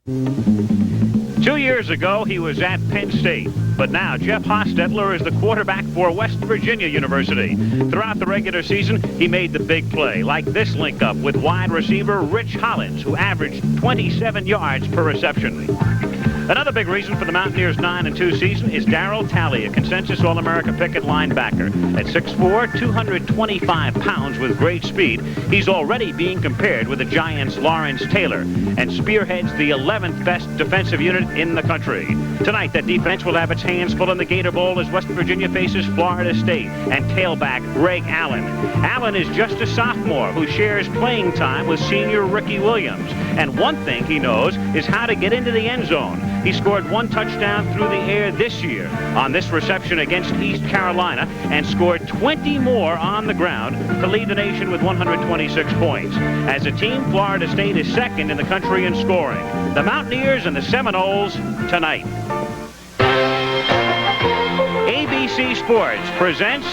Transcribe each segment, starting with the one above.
2 years ago, he was at Penn State, but now Jeff Hostetler is the quarterback for West Virginia University. Throughout the regular season, he made the big play, like this link-up with wide receiver Rich Hollins, who averaged 27 yards per reception. Another big reason for the Mountaineers' 9-2 season is Darryl Talley, a consensus All-America pick at linebacker. At 6'4", 225 pounds with great speed, he's already being compared with the Giants' Lawrence Taylor and spearheads the 11th best defensive unit in the country. Tonight, that defense will have its hands full in the Gator Bowl as West Virginia faces Florida State and tailback Greg Allen. Allen is just a sophomore who shares playing time with senior Ricky Williams. And one thing he knows is how to get into the end zone. He scored 1 touchdown through the air this year on this reception against East Carolina and scored 20 more on the ground to lead the nation with 126 points. As a team, Florida State is second in the country in scoring. The Mountaineers and the Seminoles tonight. ABC Sports presents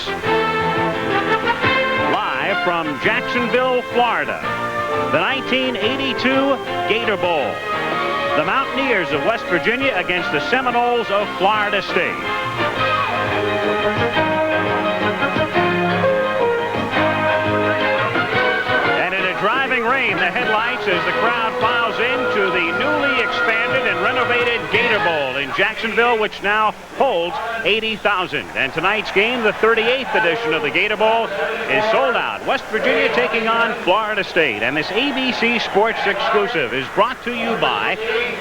live from Jacksonville, Florida, the 1982 Gator Bowl. The Mountaineers of West Virginia against the Seminoles of Florida State. And in a driving rain, the headlights as the crowd files into the newly expanded and renovated Gator Bowl in Jacksonville, which now holds 80,000. And tonight's game, the 38th edition of the Gator Bowl, is sold out. West Virginia taking on Florida State. And this ABC Sports exclusive is brought to you by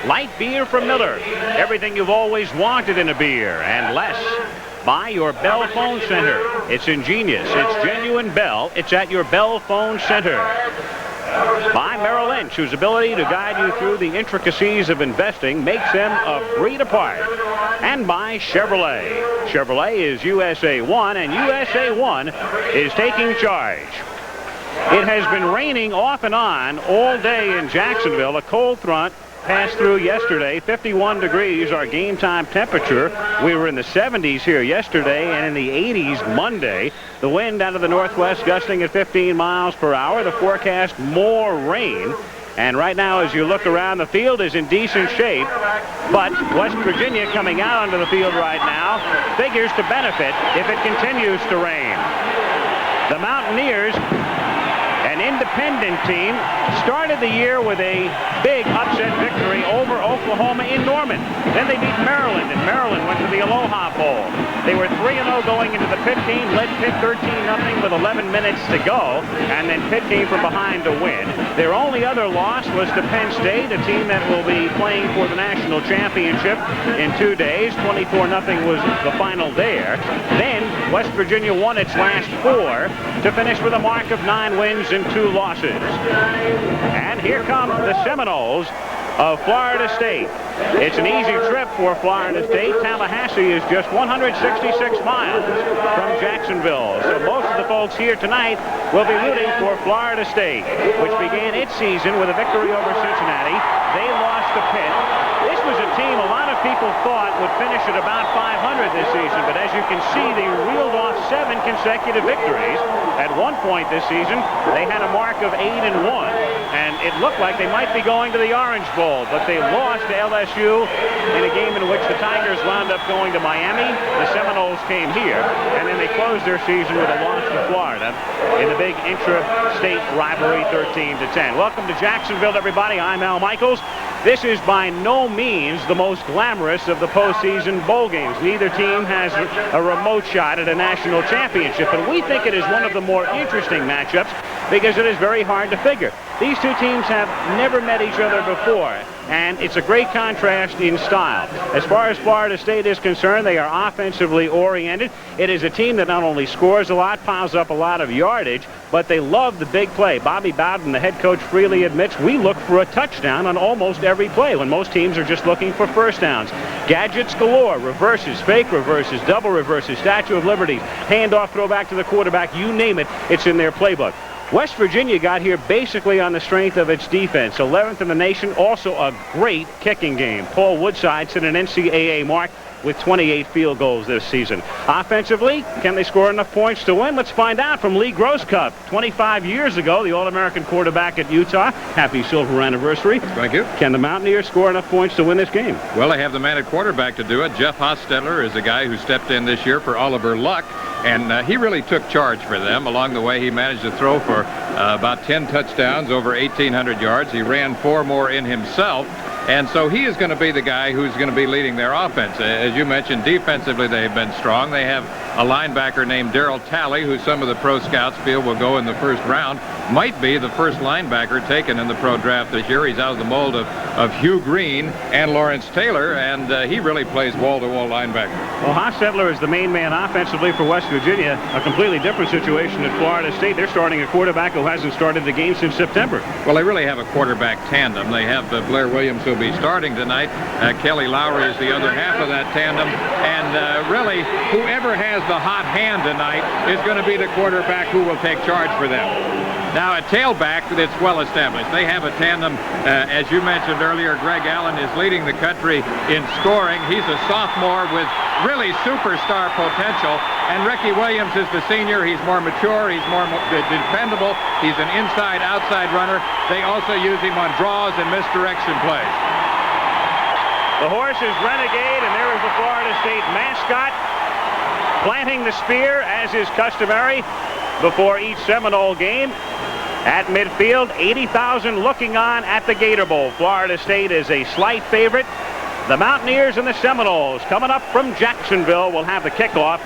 light beer from Miller. Everything you've always wanted in a beer and less. By your Bell Phone Center. It's ingenious. It's genuine Bell. It's at your Bell Phone Center. By Merrill Lynch, whose ability to guide you through the intricacies of investing makes them a breed apart. And by Chevrolet. Chevrolet is USA 1, and USA 1 is taking charge. It has been raining off and on all day in Jacksonville. A cold front passed through yesterday. 51 degrees, our game time temperature. We were in the 70s here yesterday and in the 80s Monday. The wind out of the northwest gusting at 15 miles per hour. The forecast, more rain. And right now, as you look around, the field is in decent shape. But West Virginia coming out onto the field right now figures to benefit if it continues to rain. The Mountaineers, an independent team, started the year with a big upset victory over Oklahoma in Norman. Then they beat Maryland, and Maryland went to the Aloha Bowl. They were 3-0 going into the Pitt game, led Pitt 13-0 with 11 minutes to go, and then Pitt came from behind to win. Their only other loss was to Penn State, a team that will be playing for the national championship in 2 days. 24-0 was the final there. Then West Virginia won its last 4 to finish with a mark of 9 wins and 2 losses. And here come the Seminoles of Florida State. It's an easy trip for Florida State. Tallahassee is just 166 miles from Jacksonville. So most of the folks here tonight will be rooting for Florida State, which began its season with a victory over Cincinnati. They lost to Pitt. This was a team a lot of people thought would finish at about 500 this season, but as you can see, they reeled off 7 consecutive victories. At one point this season, they had a mark of 8-1, and it looked like they might be going to the Orange Bowl, but they lost to LSU in a game in which the Tigers wound up going to Miami. The Seminoles came here, and then they closed their season with a loss to Florida in the big intra-state rivalry, 13-10. Welcome to Jacksonville, everybody. I'm Al Michaels. This is by no means the most glamorous of the postseason bowl games. Neither team has a remote shot at a national championship, and we think it is one of the more interesting matchups because it is very hard to figure. These two teams have never met each other before, and it's a great contrast in style. As far as Florida State is concerned, they are offensively oriented. It is a team that not only scores a lot, piles up a lot of yardage, but they love the big play. Bobby Bowden, the head coach, freely admits we look for a touchdown on almost every play when most teams are just looking for first downs. Gadgets galore, reverses, fake reverses, double reverses, Statue of Liberty, handoff, throwback to the quarterback, you name it, it's in their playbook. West Virginia got here basically on the strength of its defense. 11th in the nation, also a great kicking game. Paul Woodside set an NCAA mark with 28 field goals this season. Offensively, can they score enough points to win? Let's find out from Lee Grosscup. 25 years ago, the All-American quarterback at Utah. Happy silver anniversary. Thank you. Can the Mountaineers score enough points to win this game? Well, they have the man at quarterback to do it. Jeff Hostetler is a guy who stepped in this year for Oliver Luck, and he really took charge for them. Along the way, he managed to throw for about 10 touchdowns, over 1,800 yards. He ran 4 more in himself. And so he is going to be the guy who's going to be leading their offense. As you mentioned, defensively they've been strong. They have a linebacker named Darryl Talley, who some of the pro scouts feel will go in the first round. Might be the first linebacker taken in the pro draft this year. He's out of the mold of Hugh Green and Lawrence Taylor, and he really plays wall-to-wall linebacker. Well, Hostetler is the main man offensively for West Virginia. A completely different situation at Florida State. They're starting a quarterback who hasn't started the game since September. Well, they really have a quarterback tandem. They have Blair Williams, who'll be starting tonight. Kelly Lowry is the other half of that tandem. And really, whoever has the hot hand tonight is going to be the quarterback who will take charge for them. Now, at tailback, it's well established. They have a tandem. As you mentioned earlier, Greg Allen is leading the country in scoring. He's a sophomore with really superstar potential. And Ricky Williams is the senior. He's more mature. He's more dependable. He's an inside-outside runner. They also use him on draws and misdirection plays. The horse is Renegade, and there is the Florida State mascot planting the spear, as is customary before each Seminole game. At midfield, 80,000 looking on at the Gator Bowl. Florida State is a slight favorite. The Mountaineers and the Seminoles coming up from Jacksonville will have the kickoff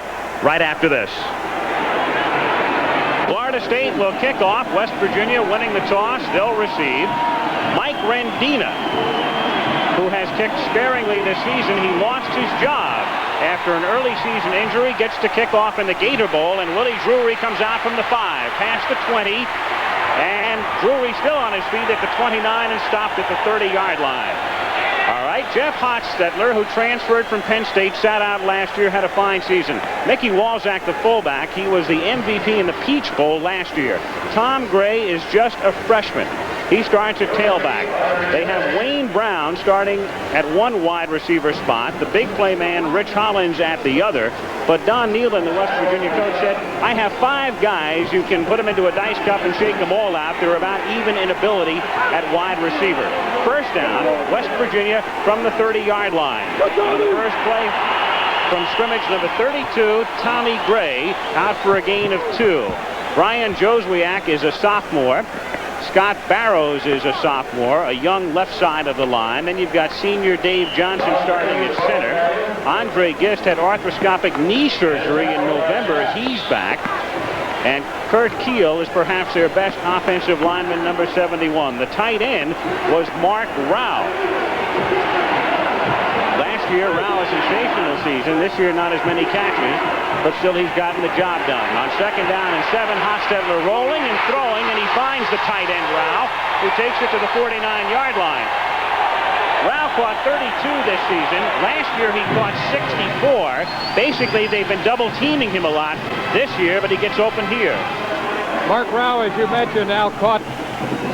right after this. Florida State will kick off. West Virginia winning the toss. They'll receive. Mike Rendina, who has kicked sparingly this season. He lost his job after an early season injury, gets to kick off in the Gator Bowl, and Willie Drury comes out from the 5, past the 20, and Drury still on his feet at the 29 and stopped at the 30-yard line. All right, Jeff Hostetler, who transferred from Penn State, sat out last year, had a fine season. Mickey Walzak, the fullback, he was the MVP in the Peach Bowl last year. Tom Gray is just a freshman. He starts at tailback. They have Wayne Brown starting at one wide receiver spot, the big play man Rich Hollins at the other. But Don Nealon, the West Virginia coach, said, I have 5 guys. You can put them into a dice cup and shake them all out. They're about even in ability at wide receiver. First down, West Virginia from the 30-yard line. On the first play from scrimmage, number 32, Tommy Gray, out for a gain of 2. Brian Joswiak is a sophomore. Scott Barrows is a sophomore, a young left side of the line. Then you've got senior Dave Johnson starting at center. Andre Gist had arthroscopic knee surgery in November. He's back. And Kurt Keel is perhaps their best offensive lineman, number 71. The tight end was Mark Rao. Last year, Rao a sensational season. This year, not as many catches, but still he's gotten the job done. On second down and 7, Hostetler rolling and throwing, and he finds the tight end, Rao, who takes it to the 49-yard line. Rao caught 32 this season. Last year he caught 64. Basically, they've been double-teaming him a lot this year, but he gets open here. Mark Rao, as you mentioned, now caught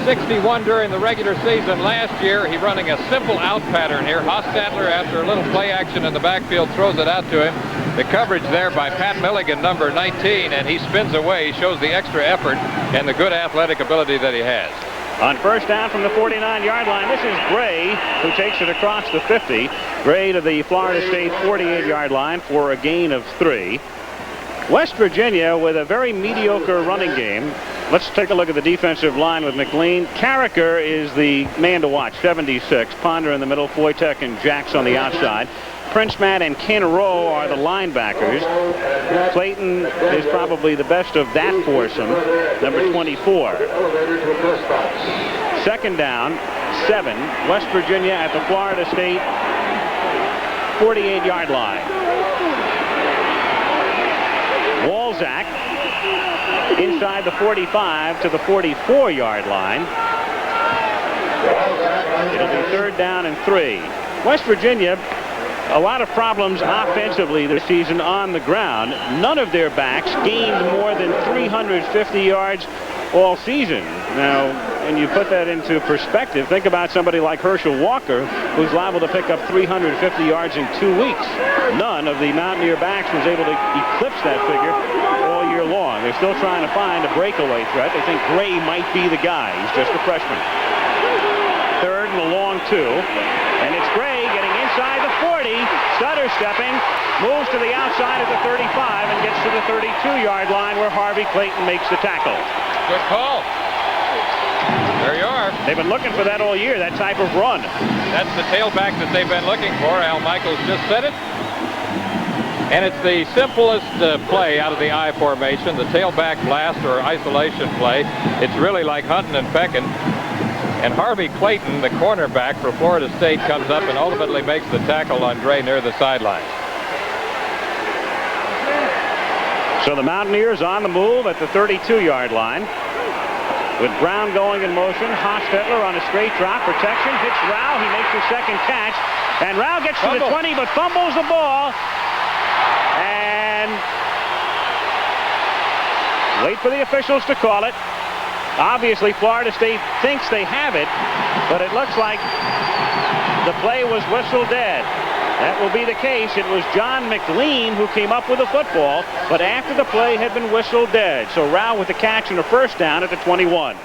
61 during the regular season. Last year, he's running a simple out pattern here. Hostetler, after a little play action in the backfield, throws it out to him. The coverage there by Pat Milligan, number 19, and he spins away. He shows the extra effort and the good athletic ability that he has. On first down from the 49-yard line, this is Gray, who takes it across the 50. Gray to the Florida State 48-yard line for a gain of 3. West Virginia with a very mediocre running game. Let's take a look at the defensive line with McLean. Carricker is the man to watch, 76. Ponder in the middle, Foytek and Jacks on the outside. Prince Matt and Ken Rowe are the linebackers. Clayton is probably the best of that foursome, number 24. Second down, 7. West Virginia at the Florida State 48-yard line. Walzak inside the 45 to the 44-yard line. It'll be third down and 3. West Virginia, a lot of problems offensively this season on the ground. None of their backs gained more than 350 yards all season. Now, when you put that into perspective, think about somebody like Herschel Walker, who's liable to pick up 350 yards in 2 weeks. None of the Mountaineer backs was able to eclipse that figure all year long. They're still trying to find a breakaway threat. They think Gray might be the guy. He's just a freshman. Third and a long 2. And it's Gray getting inside the 40, stutter stepping, moves to the outside of the 35 and gets to the 32-yard line where Harvey Clayton makes the tackle. Good call. There you are. They've been looking for that all year, that type of run. That's the tailback that they've been looking for. Al Michaels just said it. And it's the simplest play out of the I formation, the tailback blast or isolation play. It's really like hunting and pecking. And Harvey Clayton, the cornerback for Florida State, comes up and ultimately makes the tackle on Gray near the sideline. So the Mountaineers on the move at the 32-yard line. With Brown going in motion, Hostetler on a straight drop, protection, hits Rao, he makes the second catch, and Rao gets to the 20 but fumbles the ball, and wait for the officials to call it. Obviously Florida State thinks they have it, but it looks like the play was whistled dead. That will be the case. It was John McLean who came up with the football, but after the play had been whistled dead. So Rao with the catch and a first down at the 21.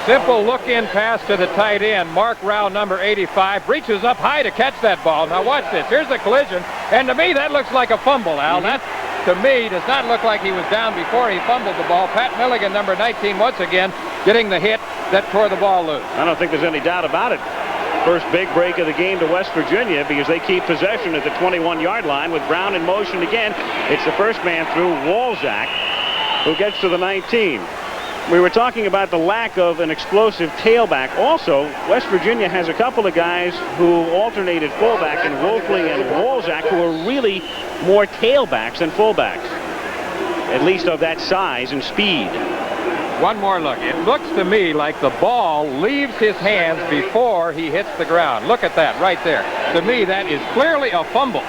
Simple look-in pass to the tight end. Mark Rao, number 85, reaches up high to catch that ball. Now watch this. Here's the collision, and to me that looks like a fumble, Al. That, to me, does not look like he was down before he fumbled the ball. Pat Milligan, number 19, once again, getting the hit that tore the ball loose. I don't think there's any doubt about it. First big break of the game to West Virginia because they keep possession at the 21-yard line with Brown in motion again. It's the first man through, Walzak, who gets to the 19. We were talking about the lack of an explosive tailback. Also, West Virginia has a couple of guys who alternated fullback in Wolfley and Walzak, who are really more tailbacks than fullbacks, at least of that size and speed. One more look. It looks to me like the ball leaves his hands before he hits the ground. Look at that right there. To me, that is clearly a fumble.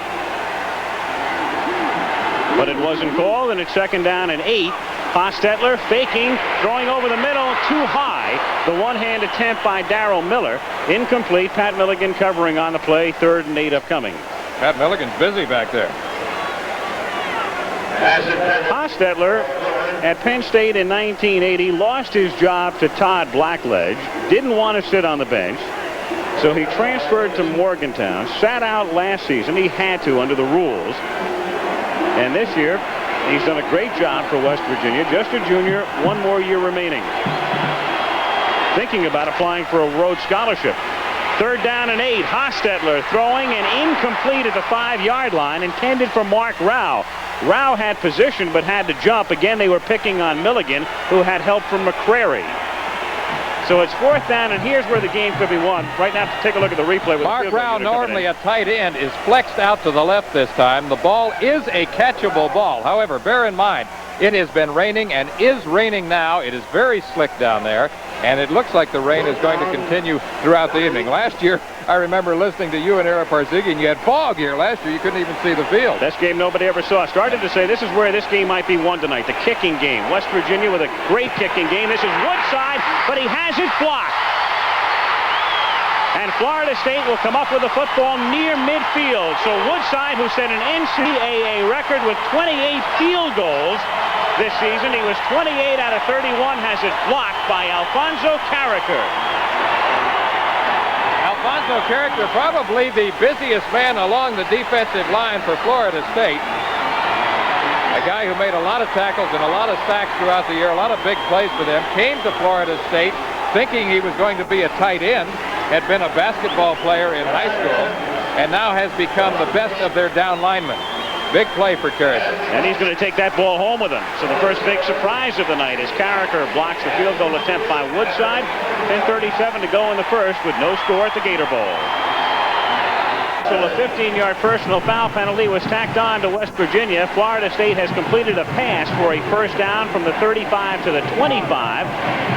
But it wasn't called, and it's second down and 8. Hostetler faking, throwing over the middle, too high. The one-hand attempt by Darrell Miller. Incomplete. Pat Milligan covering on the play. 3rd and 8 upcoming. Pat Milligan's busy back there. Hostetler at Penn State in 1980 lost his job to Todd Blackledge. Didn't want to sit on the bench. So he transferred to Morgantown. Sat out last season. He had to under the rules. And this year, he's done a great job for West Virginia. Just a junior, 1 more year remaining. Thinking about applying for a Rhodes Scholarship. 3rd down and 8. Hostetler throwing and incomplete at the 5-yard line, intended for Mark Rao. Rao had position but had to jump. Again, they were picking on Milligan, who had help from McCrary. So it's 4th down, and here's where the game could be won. Right now, take a look at the replay. With Mark Rao, normally a tight end, is flexed out to the left this time. The ball is a catchable ball. However, bear in mind, it has been raining and is raining now. It is very slick down there, and it looks like the rain is going to continue throughout the evening. Last year, I remember listening to you and Ara Parzighian. You had fog here last year. You couldn't even see the field. Best game nobody ever saw. Started to say this is where this game might be won tonight, the kicking game. West Virginia with a great kicking game. This is Woodside, but he has it blocked. And Florida State will come up with a football near midfield. So Woodside, who set an NCAA record with 28 field goals this season, he was 28 out of 31, has it blocked by Alfonso Carricker. Alfonso Carricker, probably the busiest man along the defensive line for Florida State. A guy who made a lot of tackles and a lot of sacks throughout the year, a lot of big plays for them. Came to Florida State thinking he was going to be a tight end, had been a basketball player in high school, and now has become the best of their down linemen. Big play for Carricker. And he's going to take that ball home with him. So the first big surprise of the night is Carricker blocks the field goal attempt by Woodside. 10:37 to go in the first with no score at the Gator Bowl. So a 15-yard personal foul penalty was tacked on to West Virginia. Florida State has completed a pass for a first down from the 35 to the 25.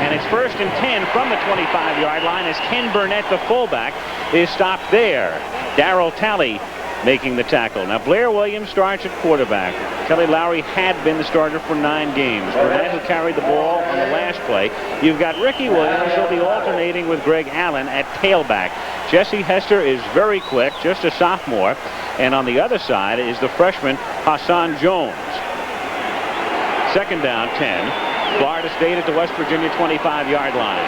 And it's 1st and 10 from the 25-yard line as Ken Burnett, the fullback, is stopped there. Darryl Talley making the tackle. Now, Blair Williams starts at quarterback. Kelly Lowry had been the starter for 9 games. Burnett, who carried the ball on the last play. You've got Ricky Williams, who'll be alternating with Greg Allen at tailback. Jesse Hester is very quick, just a sophomore. And on the other side is the freshman Hassan Jones. Second down, 10. Florida State at the West Virginia 25-yard line.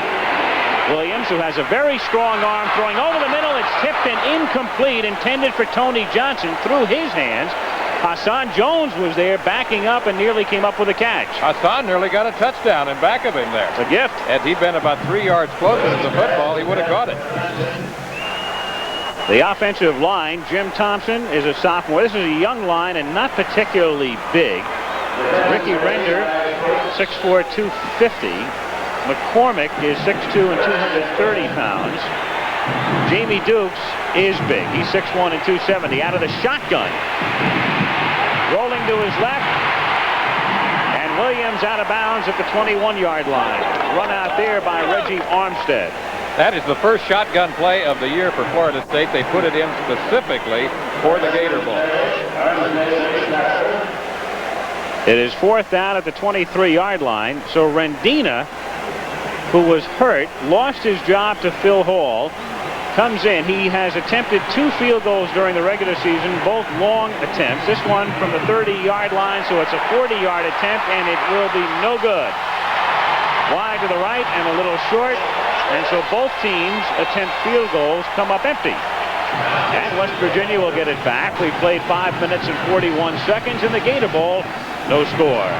Williams, who has a very strong arm, throwing over the middle. It's tipped and incomplete, intended for Tony Johnson through his hands. Hassan Jones was there backing up and nearly came up with a catch. Hassan nearly got a touchdown in back of him there. It's a gift. Had he been about 3 yards closer to the football, he would have caught it. The offensive line, Jim Thompson is a sophomore. This is a young line and not particularly big. Ricky Render, 6'4", 250. McCormick is 6'2" and 230 pounds. Jamie Dukes is big. He's 6'1" and 270. Out of the shotgun. Rolling to his left. And Williams out of bounds at the 21-yard line. Run out there by Reggie Armstead. That is the first shotgun play of the year for Florida State. They put it in specifically for the Gator Bowl. It is 4th down at the 23-yard line. So Rendina, who was hurt, lost his job to Phil Hall, comes in. He has attempted 2 field goals during the regular season, both long attempts. This one from the 30-yard line, so it's a 40-yard attempt, and it will be no good. Wide to the right and a little short, and so both teams attempt field goals, come up empty. And West Virginia will get it back. We've played 5 minutes and 41 seconds in the Gator Bowl. No score.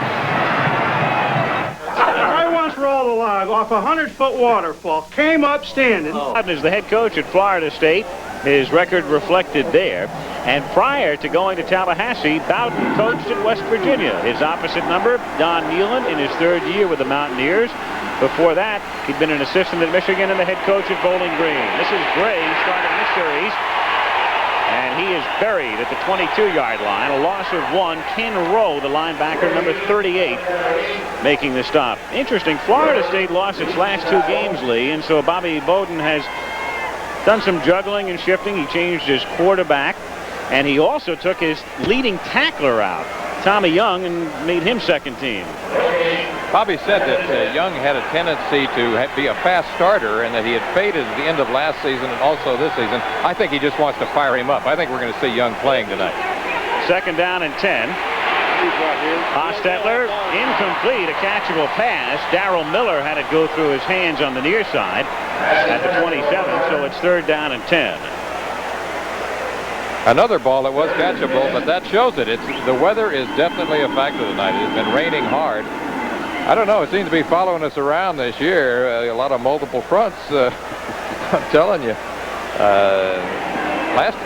I once rolled a log off a 100-foot waterfall, came up standing. Bowden is the head coach at Florida State. His record reflected there. And prior to going to Tallahassee, Bowden coached at West Virginia. His opposite number, Don Nealon, in his 3rd year with the Mountaineers. Before that, he'd been an assistant at Michigan and the head coach at Bowling Green. This is Gray starting this series. And he is buried at the 22-yard line. A loss of 1. Ken Rowe, the linebacker, number 38, making the stop. Interesting, Florida State lost its last 2 games, Lee, and so Bobby Bowden has done some juggling and shifting. He changed his quarterback, and he also took his leading tackler out, Tommy Young, and made him second team. Bobby said that Young had a tendency to be a fast starter and that he had faded at the end of last season and also this season. I think he just wants to fire him up. I think we're going to see Young playing tonight. Second down and 10. Hostetler, incomplete, a catchable pass. Darrell Miller had it go through his hands on the near side at the 27, so it's 3rd down and 10. Another ball that was catchable, but that shows it. The weather is definitely a factor tonight. It has been raining hard. I don't know. It seems to be following us around this year. A lot of multiple fronts. I'm telling you.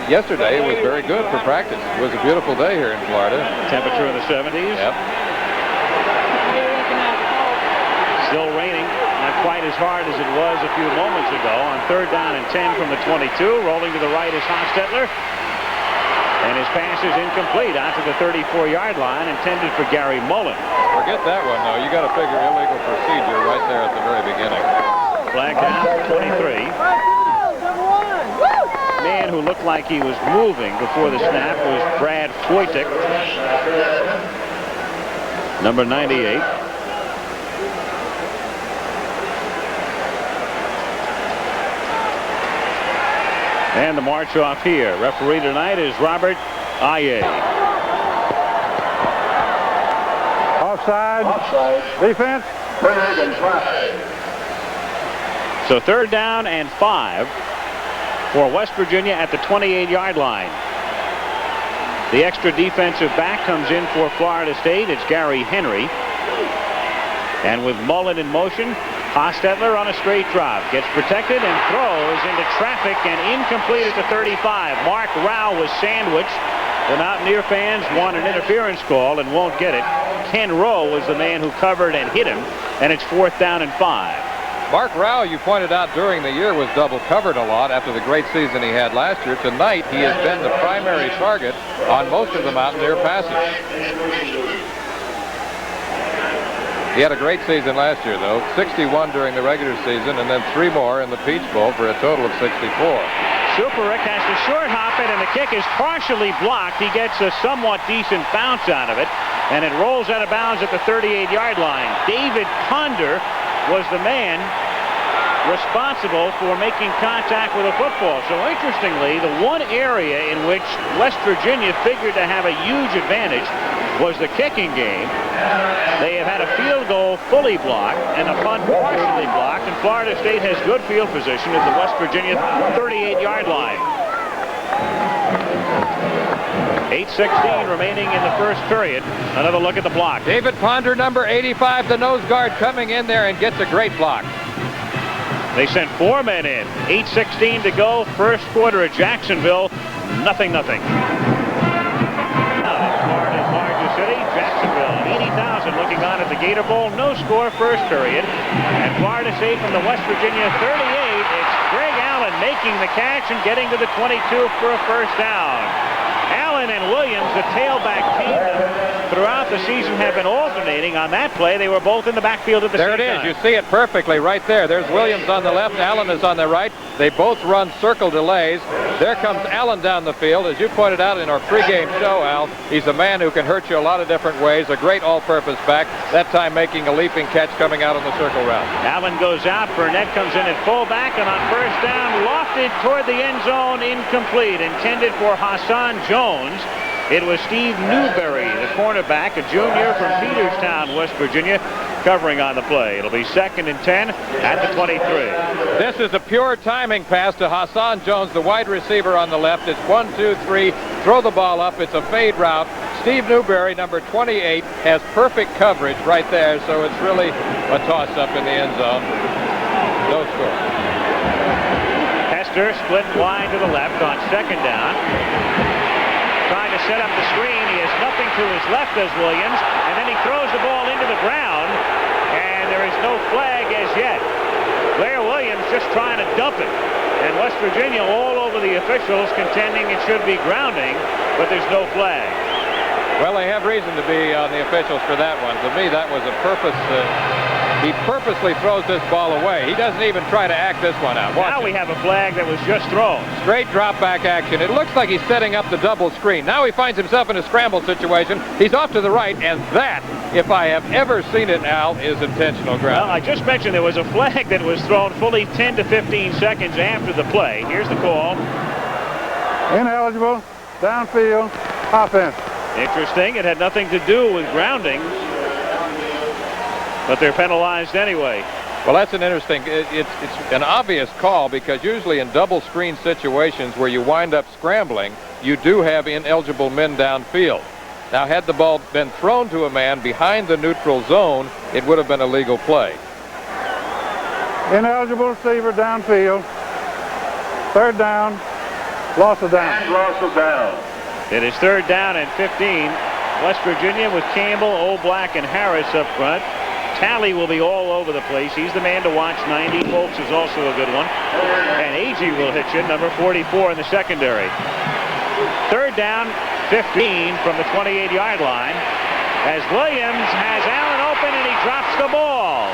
Yesterday was very good for practice. It was a beautiful day here in Florida. Temperature in the 70s. Yep. Still raining. Not quite as hard as it was a few moments ago. On 3rd down and 10 from the 22. Rolling to the right is Hostetler. And his pass is incomplete out to the 34-yard line, intended for Gary Mullen. Forget that one, though. You got to figure illegal procedure right there at the very beginning. Flag down, 23. Man who looked like he was moving before the snap was Brad Foytik, number 98. And the march off here. Referee tonight is Robert Aye. Offside. Defense. So 3rd down and 5 for West Virginia at the 28-yard line. The extra defensive back comes in for Florida State. It's Gary Henry. And with Mullen in motion, Hostetler on a straight drop. Gets protected and throws into traffic and incomplete at the 35. Mark Rao was sandwiched. The Mountaineer fans want an interference call and won't get it. Ken Rowe was the man who covered and hit him. And it's 4th down and 5. Mark Rao, you pointed out during the year, was double covered a lot after the great season he had last year. Tonight, he has been the primary target on most of the Mountaineer passes. He had a great season last year, though. 61 during the regular season and then 3 more in the Peach Bowl for a total of 64. Superick has to short hop it, and the kick is partially blocked. He gets a somewhat decent bounce out of it, and it rolls out of bounds at the 38-yard line. David Ponder was the man responsible for making contact with a football. So interestingly, the one area in which West Virginia figured to have a huge advantage was the kicking game. They have had a field goal fully blocked and a punt partially blocked, and Florida State has good field position at the West Virginia 38-yard line. 8:16 remaining in the first period. Another look at the block. David Ponder, number 85, the nose guard, coming in there and gets a great block. They sent 4 men in. 8:16 to go. First quarter at Jacksonville. 0-0. Florida's largest city, Jacksonville. 80,000 looking on at the Gator Bowl. No score first period. And Florida State from the West Virginia 38. It's Greg Allen making the catch and getting to the 22 for a first down. Allen and Williams, the tailback tandem, throughout the season have been alternating. On that play, they were both in the backfield at the same time. There it is. You see it perfectly right there. There's Williams on the left. Allen is on the right. They both run circle delays. There comes Allen down the field. As you pointed out in our pregame show, Al, he's a man who can hurt you a lot of different ways. A great all-purpose back. That time making a leaping catch coming out on the circle route. Allen goes out. Burnett comes in at fullback, and on first down, lofted toward the end zone, incomplete. Intended for Hassan Jones. It was Steve Newberry, the cornerback, a junior from Peterstown, West Virginia, covering on the play. It'll be 2nd and 10 at the 23. This is a pure timing pass to Hassan Jones, the wide receiver on the left. It's 1, 2, 3. Throw the ball up. It's a fade route. Steve Newberry, number 28, has perfect coverage right there, so it's really a toss-up in the end zone. No score. Hester split wide to the left on 2nd down. Trying to set up the screen. He has nothing to his left, does Williams, and then he throws the ball into the ground, and there is no flag as yet. Blair Williams just trying to dump it, and West Virginia all over the officials contending it should be grounding, but there's no flag. Well, they have reason to be on the officials for that one. To me, that was a purpose. He purposely throws this ball away. He doesn't even try to act this one out. Now we have a flag that was just thrown. Straight drop back action. It looks like he's setting up the double screen. Now he finds himself in a scramble situation. He's off to the right, and that, if I have ever seen it, Al, is intentional ground. Well, I just mentioned there was a flag that was thrown fully 10 to 15 seconds after the play. Here's the call. Ineligible, downfield, offense. Interesting. It had nothing to do with grounding, but they're penalized anyway. Well, that's an interesting, it's an obvious call, because usually in double screen situations where you wind up scrambling, you do have ineligible men downfield. Now, had the ball been thrown to a man behind the neutral zone, it would have been a legal play. Ineligible receiver downfield. 3rd down, loss of down. Loss of down. It is 3rd down and 15. West Virginia with Campbell, O'Black, and Harris up front. Talley will be all over the place. He's the man to watch. 90. Folks is also a good one. And Agee will hit you, number 44 in the secondary. 3rd down, 15 from the 28-yard line. As Williams has Allen open, and he drops the ball.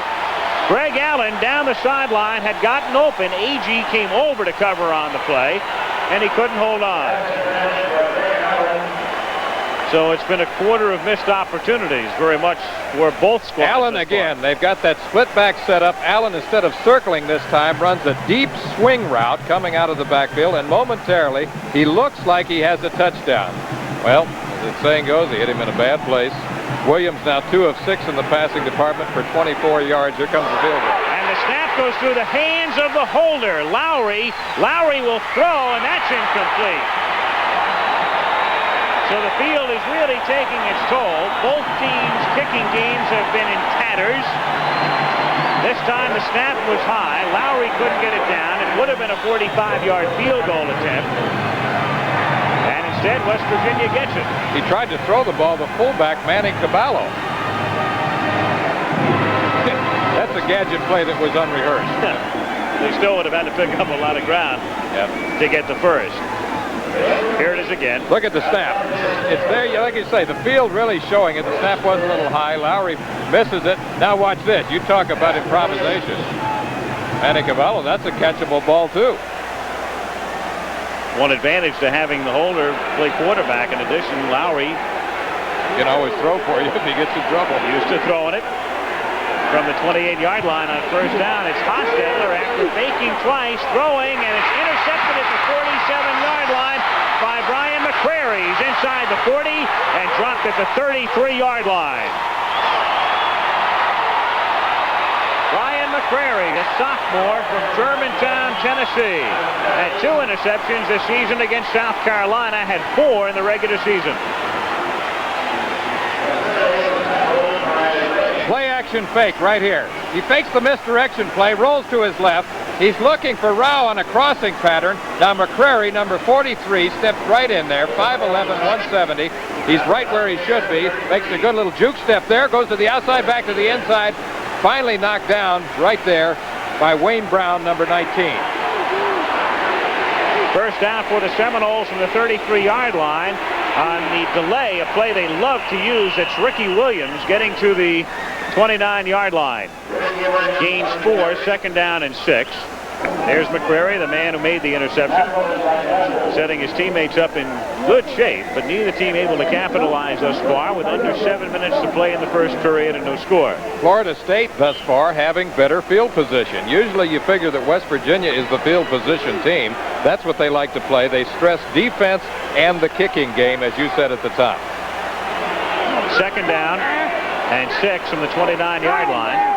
Greg Allen down the sideline had gotten open. Agee came over to cover on the play, and he couldn't hold on. So it's been a quarter of missed opportunities, very much for both squads. Allen again, they've got that split back set up. Allen, instead of circling this time, runs a deep swing route coming out of the backfield, and momentarily he looks like he has a touchdown. Well, as the saying goes, he hit him in a bad place. Williams now 2 of 6 in the passing department for 24 yards. Here comes the field goal. And the snap goes through the hands of the holder, Lowry. Lowry will throw, and that's incomplete. So the field is really taking its toll. Both teams' kicking games have been in tatters. This time the snap was high. Lowry couldn't get it down. It would have been a 45-yard field goal attempt. And instead, West Virginia gets it. He tried to throw the ball to fullback Manny Caballo. That's a gadget play that was unrehearsed. They still would have had to pick up a lot of ground to get the first. Here it is again. Look at the snap. It's there, like you say, the field really showing it. The snap was a little high. Lowry misses it. Now watch this. You talk about improvisation. Manny Caballo, that's a catchable ball too. one advantage to having the holder play quarterback. In addition, Lowry can always throw for you if he gets in trouble. Used to throwing it from the 28-yard line on first down. It's Hostetler after faking twice, throwing, and it's intercepted at the 47-yard line by Brian McCrary. He's inside the 40 and dropped at the 33-yard line. Brian McCrary, a sophomore from Germantown, Tennessee, had 2 interceptions this season against South Carolina, had 4 in the regular season. Play action fake right here. He fakes the misdirection play, rolls to his left. He's looking for Rao on a crossing pattern. Now McCrary, number 43, steps right in there, 5'11", 170. He's right where he should be. Makes a good little juke step there, goes to the outside, back to the inside. Finally knocked down right there by Wayne Brown, number 19. First down for the Seminoles from the 33-yard line. On the delay, a play they love to use, it's Ricky Williams getting to the 29-yard line. Gains 4, second down and 6. There's McCrary, the man who made the interception, setting his teammates up in good shape, but neither team able to capitalize thus far with under 7 minutes to play in the first period and no score. Florida State thus far having better field position. Usually you figure that West Virginia is the field position team. That's what they like to play. They stress defense and the kicking game, as you said at the top. Second down and 6 from the 29-yard line.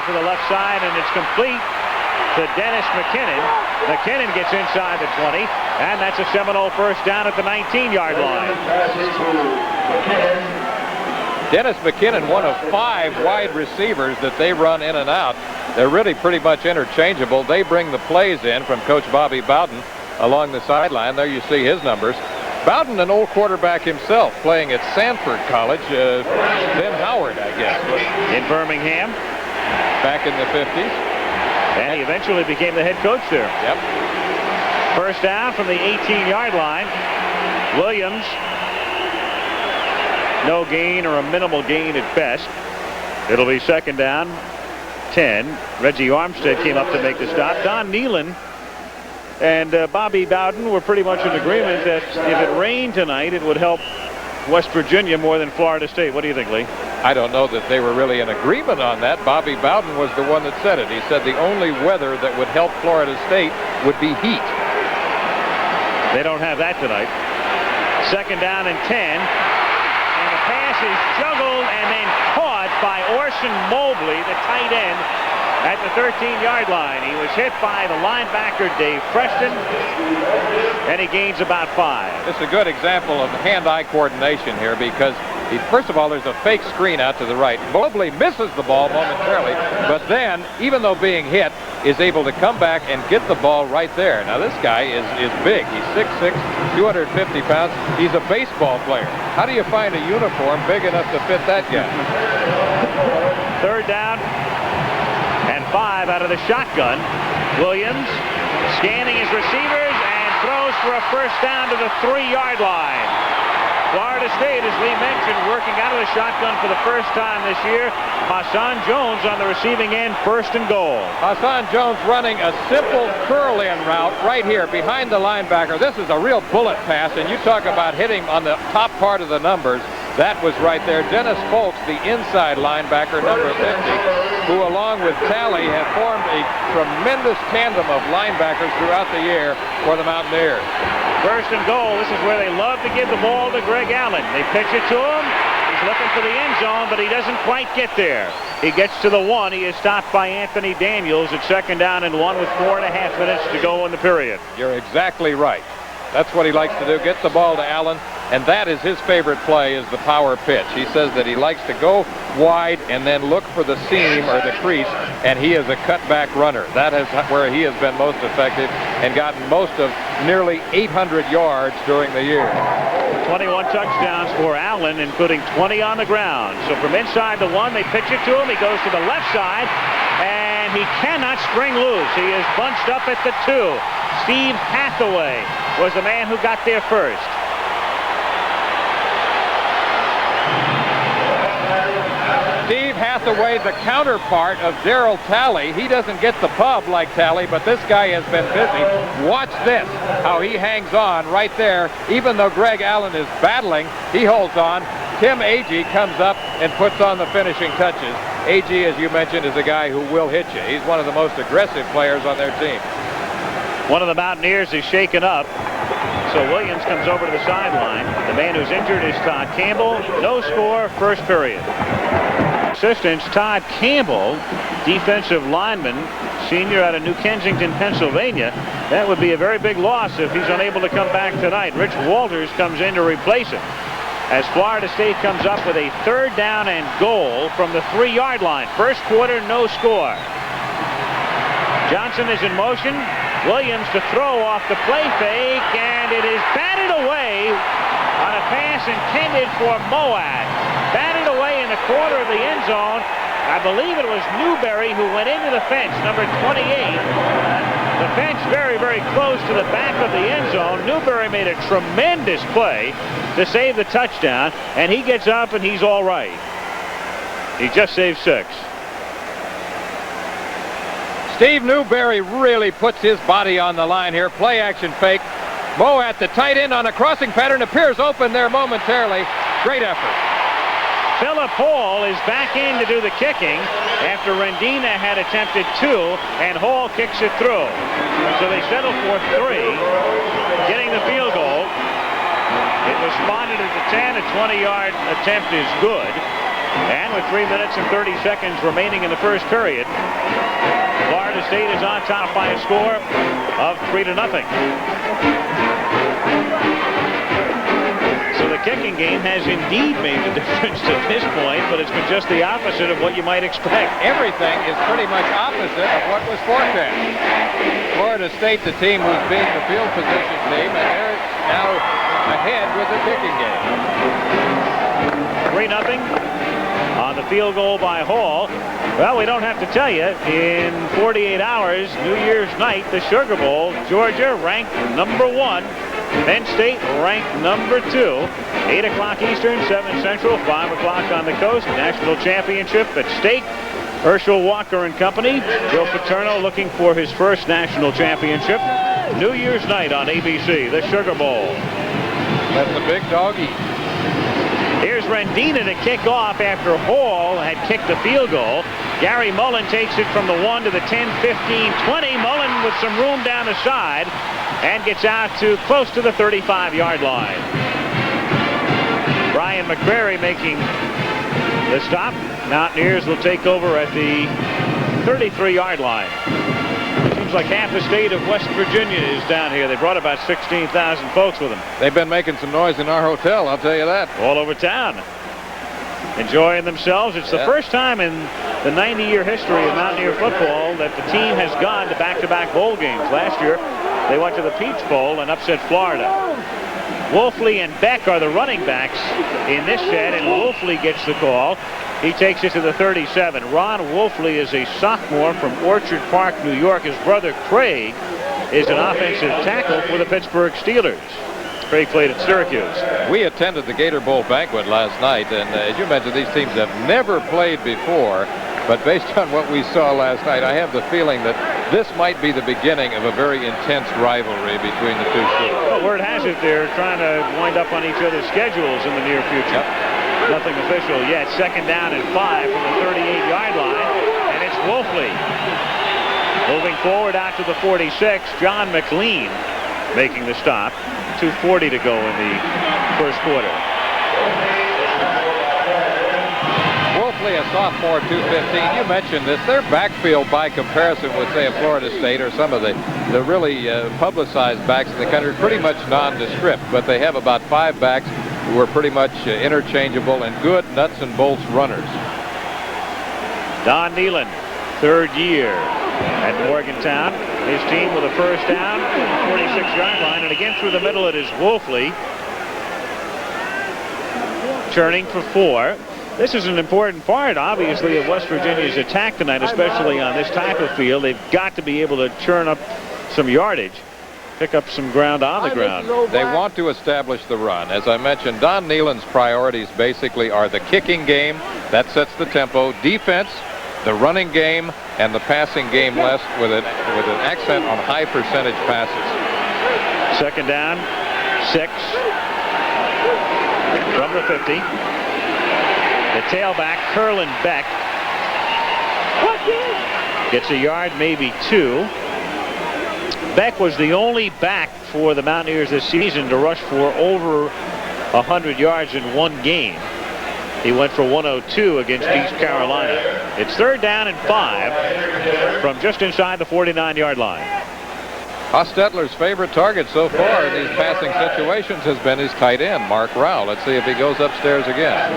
To the left side, and it's complete to Dennis McKinnon. McKinnon gets inside the 20, and that's a Seminole first down at the 19-yard line. Dennis McKinnon, one of 5 wide receivers that they run in and out. They're really pretty much interchangeable. They bring the plays in from Coach Bobby Bowden along the sideline. There you see his numbers. Bowden, an old quarterback himself, playing at Sanford College. Ben Howard, I guess. In Birmingham. Back in the 50s. And he eventually became the head coach there. Yep. First down from the 18-yard line. Williams, no gain or a minimal gain at best. It'll be second down, 10. Reggie Armstead came up to make the stop. Don Nealon and Bobby Bowden were pretty much in agreement that if it rained tonight, it would help West Virginia more than Florida State. What do you think, Lee? I don't know that they were really in agreement on that. Bobby Bowden was the one that said it. He said the only weather that would help Florida State would be heat. They don't have that tonight. Second down and 10. And the pass is juggled and then caught by Orson Mobley, the tight end, at the 13-yard line. He was hit by the linebacker, Dave Preston, and he gains about 5. It's a good example of hand-eye coordination here because, first of all, there's a fake screen out to the right. Mobley misses the ball momentarily, but then, even though being hit, is able to come back and get the ball right there. Now, this guy is big. He's 6'6", 250 pounds. He's a baseball player. How do you find a uniform big enough to fit that guy? Third down and 5 out of the shotgun. Williams scanning his receivers and throws for a first down to the 3-yard line. Florida State, as Lee mentioned, working out of the shotgun for the first time this year. Hassan Jones on the receiving end, first and goal. Hassan Jones running a simple curl-in route right here behind the linebacker. This is a real bullet pass, and you talk about hitting on the top part of the numbers. That was right there. Dennis Folks, the inside linebacker, number 50, who along with Talley have formed a tremendous tandem of linebackers throughout the year for the Mountaineers. First and goal. This is where they love to give the ball to Greg Allen. They pitch it to him. He's looking for the end zone, but he doesn't quite get there. He gets to the 1. He is stopped by Anthony Daniels at second down and 1 with 4.5 minutes to go in the period. You're exactly right. That's what he likes to do, get the ball to Allen, and that is his favorite play, is the power pitch. He says that he likes to go wide and then look for the seam or the crease, and he is a cutback runner. That is where he has been most effective and gotten most of nearly 800 yards during the year. 21 touchdowns for Allen, including 20 on the ground. So from inside the 1, they pitch it to him. He goes to the left side, and he cannot spring loose. He is bunched up at the 2. Steve Hathaway was the man who got there first. Steve Hathaway Hathaway, the counterpart of Darryl Talley. He doesn't get the pub like Talley, but this guy has been busy. Watch this, how he hangs on right there. Even though Greg Allen is battling, he holds on. Tim Agee comes up and puts on the finishing touches. Agee, as you mentioned, is a guy who will hit you. He's one of the most aggressive players on their team. One of the Mountaineers is shaken up, so Williams comes over to the sideline. The man who's injured is Todd Campbell. No score, first period. Assistants, Todd Campbell, defensive lineman, senior out of New Kensington, Pennsylvania. That would be a very big loss if he's unable to come back tonight. Rich Walters comes in to replace him, as Florida State comes up with a 3rd down and goal from the 3-yard line. First quarter, no score. Johnson is in motion. Williams to throw off the play fake, and it is batted away on a pass intended for Moat. Batted away in the corner of the end zone. I believe it was Newberry who went into the fence, number 28. The fence very, very close to the back of the end zone. Newberry made a tremendous play to save the touchdown, and he gets up and he's all right. He just saved 6. Steve Newberry really puts his body on the line here. Play action fake. Moat, the tight end on a crossing pattern, appears open there momentarily. Great effort. Philip Hall is back in to do the kicking after Rendina had attempted 2, and Hall kicks it through. So they settle for 3, getting the field goal. It was spotted at the 10. A 20-yard attempt is good. And with 3 minutes and 30 seconds remaining in the first period, Florida State is on top by a score of 3-0. So the kicking game has indeed made a difference to this point, but it's been just the opposite of what you might expect. Everything is pretty much opposite of what was forecast. Florida State, the team who's being the field position team, and they're now ahead with the kicking game. 3-0 on the field goal by Hall. Well, we don't have to tell you, in 48 hours, New Year's night, the Sugar Bowl, Georgia ranked number 1. Penn State ranked number 2. 8 o'clock Eastern, 7 Central, 5 o'clock on the coast. National championship at stake. Herschel Walker and company. Joe Paterno looking for his first national championship. New Year's night on ABC, the Sugar Bowl. Let the big dog eat. Here's Rendina to kick off after Hall had kicked the field goal. Gary Mullen takes it from the 1 to the 10, 15, 20. Mullen with some room down the side and gets out to close to the 35-yard line. Brian McCrary making the stop. Mountaineers will take over at the 33-yard line. Seems like half the state of West Virginia is down here. They brought about 16,000 folks with them. They've been making some noise in our hotel, I'll tell you that. All over town. Enjoying themselves. It's the first time in the 90-year history of Mountaineer football that the team has gone to back-to-back bowl games. Last year, they went to the Peach Bowl and upset Florida. Wolfley and Beck are the running backs in this set, and Wolfley gets the call. He takes it to the 37. Ron Wolfley is a sophomore from Orchard Park, New York. His brother Craig is an offensive tackle for the Pittsburgh Steelers. Craig played at Syracuse. We attended the Gator Bowl banquet last night, and as you mentioned, these teams have never played before. But based on what we saw last night, I have the feeling that this might be the beginning of a very intense rivalry between the two schools. Well, word has it they're trying to wind up on each other's schedules in the near future. Yep. Nothing official yet. 2nd down and 5 from the 38-yard line, and it's Wolfley. Moving forward out to the 46, John McLean making the stop. 2:40 to go in the first quarter. Wolfley, a sophomore, 215. You mentioned this. Their backfield, by comparison with, say, a Florida State or some of the really publicized backs in the country, pretty much nondescript. But they have about 5 backs who are pretty much interchangeable and good nuts and bolts runners. Don Nealon, 3rd year at Morgantown. His team with a first down at the 46-yard line, and again through the middle it is Wolfley. Turning for 4. This is an important part, obviously, of West Virginia's attack tonight, especially on this type of field. They've got to be able to churn up some yardage. pick up some ground on the ground. They want to establish the run. As I mentioned, Don Nehlen's priorities basically are the kicking game. That sets the tempo. Defense, the running game, and the passing game less with an accent on high percentage passes. Second down, 6 from the 50. The tailback, Curlin Beck, gets a yard, maybe 2. Beck was the only back for the Mountaineers this season to rush for over 100 yards in one game. He went for 102 against East Carolina. It's third down and 5 from just inside the 49-yard line. Hostetler's favorite target so far in these passing situations has been his tight end, Mark Rao. Let's see if he goes upstairs again.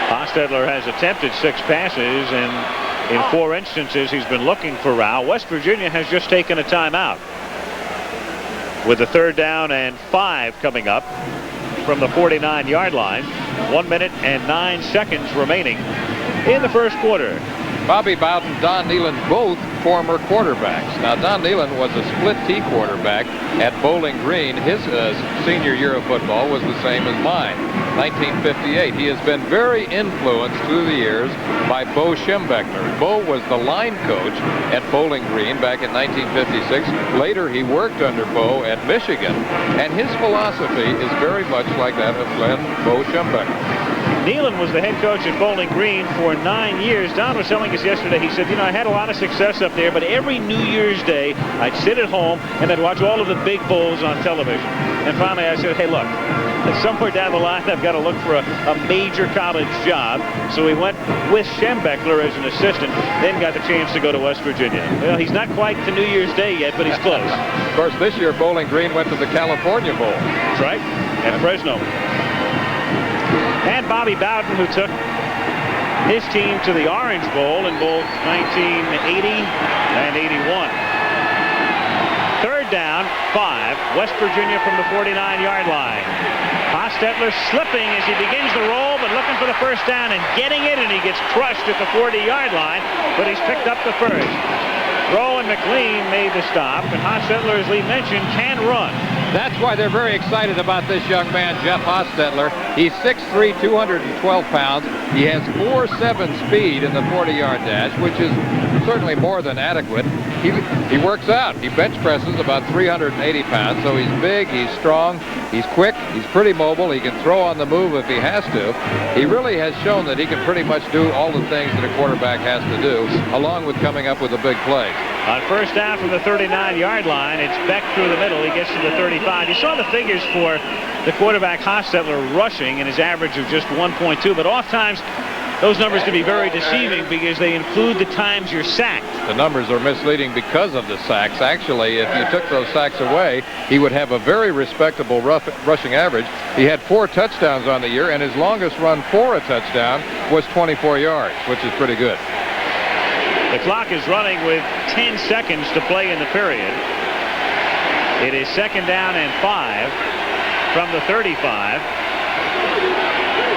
Hostetler has attempted 6 passes, and in 4 instances he's been looking for Rao. West Virginia has just taken a timeout with the third down and 5 coming up from the 49-yard line. 1 minute and 9 seconds remaining in the first quarter. Bobby Bowden, Don Nehlen, both former quarterbacks. Now, Don Nehlen was a split T quarterback at Bowling Green. His senior year of football was the same as mine, 1958. He has been very influenced through the years by Bo Schembechler. Bo was the line coach at Bowling Green back in 1956. Later, he worked under Bo at Michigan, and his philosophy is very much like that of Bo Schembechler. Nehlen was the head coach at Bowling Green for 9 years. Don was telling us yesterday, he said, I had a lot of success up there, but every New Year's Day, I'd sit at home and I'd watch all of the big bowls on television. And finally I said, hey, look, somewhere down the line, I've got to look for a major college job. So he went with Schembechler as an assistant, then got the chance to go to West Virginia. Well, he's not quite to New Year's Day yet, but he's close. Of course, this year, Bowling Green went to the California Bowl. That's right, at Fresno. And Bobby Bowden, who took his team to the Orange Bowl in both 1980 and 81. Third down, 5, West Virginia from the 49-yard line. Hostetler slipping as he begins the roll, but looking for the first down and getting it, and he gets crushed at the 40-yard line, but he's picked up the first. Rowe and McLean made the stop, and Hostetler, as Lee mentioned, can run. That's why they're very excited about this young man, Jeff Hostetler. He's 6'3", 212 pounds. He has 4.7 speed in the 40-yard dash, which is certainly more than adequate. He works out. He bench presses about 380 pounds, so he's big, he's strong, he's quick, he's pretty mobile. He can throw on the move if he has to. He really has shown that he can pretty much do all the things that a quarterback has to do, along with coming up with the big plays. On first down from the 39-yard line, it's Beck through the middle. He gets to the 35. You saw the figures for the quarterback Hostetler rushing and his average of just 1.2, but oftentimes those numbers can be very deceiving because they include the times you're sacked. The numbers are misleading because of the sacks. Actually, if you took those sacks away, he would have a very respectable rushing average. He had 4 touchdowns on the year, and his longest run for a touchdown was 24 yards, which is pretty good. The clock is running with 10 seconds to play in the period. It is second down and 5 from the 35.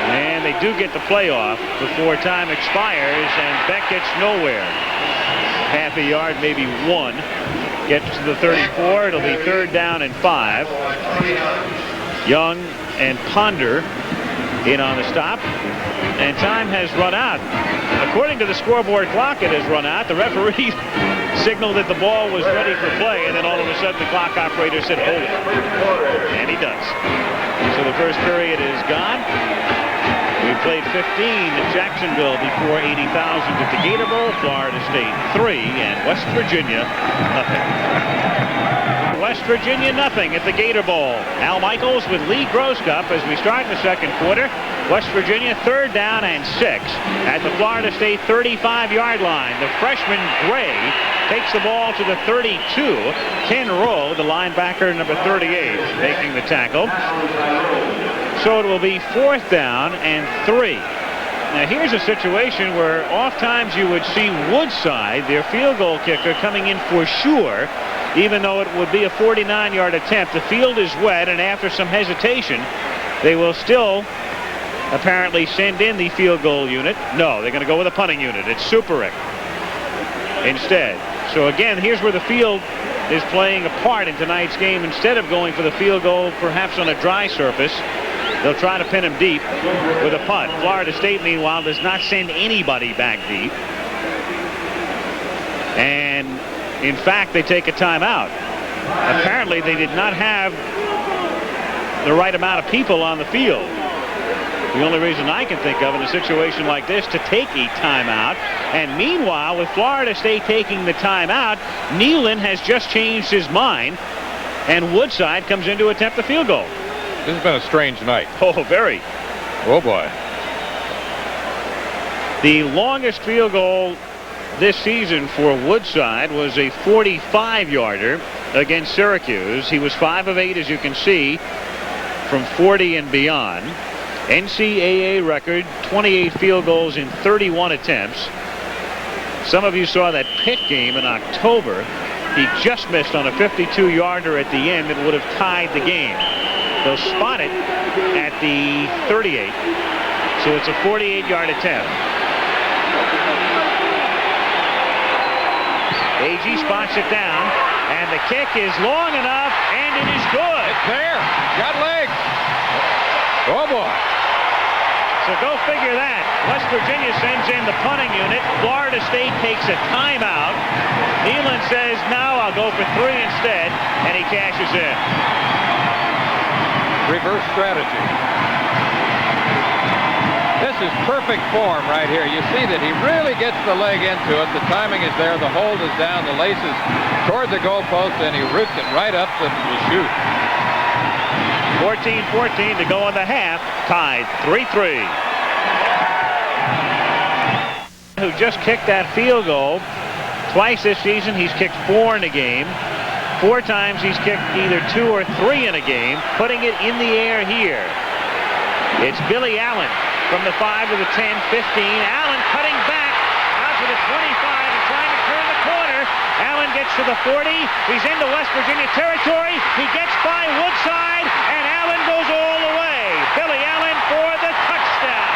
And they do get the playoff before time expires, and Beck gets nowhere. Half a yard, maybe 1. Gets to the 34. It'll be third down and 5. Young and Ponder in on the stop. And time has run out. According to the scoreboard clock, it has run out. The referee signaled that the ball was ready for play, and then all of a sudden the clock operator said, hold it. And he does. So the first period is gone. We played 15 at Jacksonville before 80,000 at the Gator Bowl. Florida State 3 and West Virginia nothing. West Virginia nothing at the Gator Bowl. Al Michaels with Lee Groscup as we start the second quarter. West Virginia third down and 6 at the Florida State 35-yard line. The freshman Gray takes the ball to the 32. Ken Rowe, the linebacker, number 38, making the tackle. So it will be fourth down and 3. Now here's a situation where oftentimes you would see Woodside, their field goal kicker, coming in for sure, even though it would be a 49-yard attempt. The field is wet, and after some hesitation, they will still apparently send in the field goal unit. No, they're going to go with a punting unit. It's Superick instead. So again, here's where the field is playing a part in tonight's game. Instead of going for the field goal, perhaps on a dry surface, they'll try to pin him deep with a punt. Florida State, meanwhile, does not send anybody back deep. And, in fact, they take a timeout. Apparently, they did not have the right amount of people on the field. The only reason I can think of in a situation like this to take a timeout. And meanwhile, with Florida State taking the timeout, Nealon has just changed his mind, and Woodside comes in to attempt the field goal. This has been a strange night. Oh, very. Oh, boy. The longest field goal this season for Woodside was a 45-yarder against Syracuse. He was 5 of 8, as you can see, from 40 and beyond. NCAA record, 28 field goals in 31 attempts. Some of you saw that Pitt game in October. He just missed on a 52-yarder at the end that would have tied the game. They'll spot it at the 38. So it's a 48-yard attempt. AG spots it down, and the kick is long enough, and it is good. It's there. Got legs. Oh, boy. So go figure that. West Virginia sends in the punting unit. Florida State takes a timeout. Nealon says, no, I'll go for 3 instead, and he cashes in. Reverse strategy. This is perfect form right here. You see that he really gets the leg into it. The timing is there. The hold is down. The laces toward the goalpost, and he roots it right up to the shoot. 14-14 to go in the half. Tied 3-3. Who just kicked that field goal twice this season. He's kicked 4 in a game. 4 times he's kicked either 2 or 3 in a game, putting it in the air here. It's Billy Allen from the 5 to the 10, 15. Allen cutting back out to the 25 and trying to turn the corner. Allen gets to the 40. He's into West Virginia territory. He gets by Woodside, and Allen goes all the way. Billy Allen for the touchdown.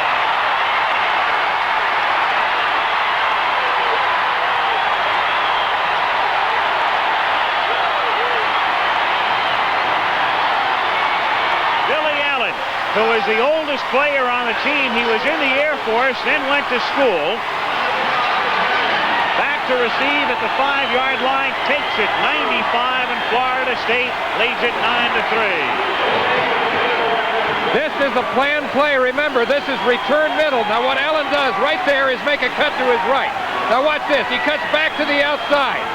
Billy Allen, who is the oldest player on the team. He was in the Air Force, then went to school. Back to receive at the 5-yard line, takes it 95, and Florida State leads it 9-3. This is a planned play. Remember, this is return middle. Now what Allen does right there is make a cut to his right. Now watch this. He cuts back to the outside.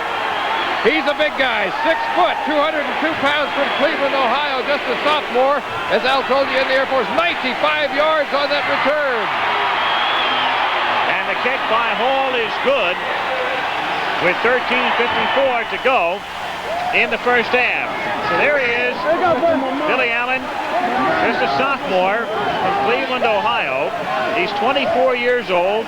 He's a big guy, 6 foot, 202 pounds from Cleveland, Ohio, just a sophomore. As Al told you in the Air Force, 95 yards on that return. And the kick by Hall is good with 13:54 to go in the first half. So there he is, Billy Allen, just a sophomore from Cleveland, Ohio. He's 24 years old.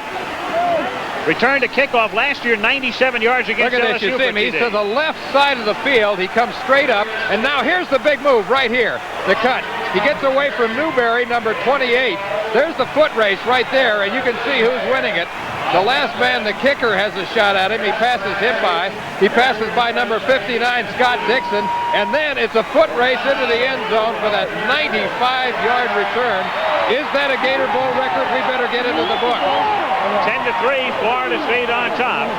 Returned a kickoff last year, 97 yards against LSU. Look at this, you see him. He's to the left side of the field. He comes straight up, and now here's the big move right here, the cut. He gets away from Newberry, number 28. There's the foot race right there, and you can see who's winning it. The last man, the kicker, has a shot at him. He passes him by. He passes by number 59, Scott Dixon, and then it's a foot race into the end zone for that 95-yard return. Is that a Gator Bowl record? We better get into the book. 10-3, Florida State on top.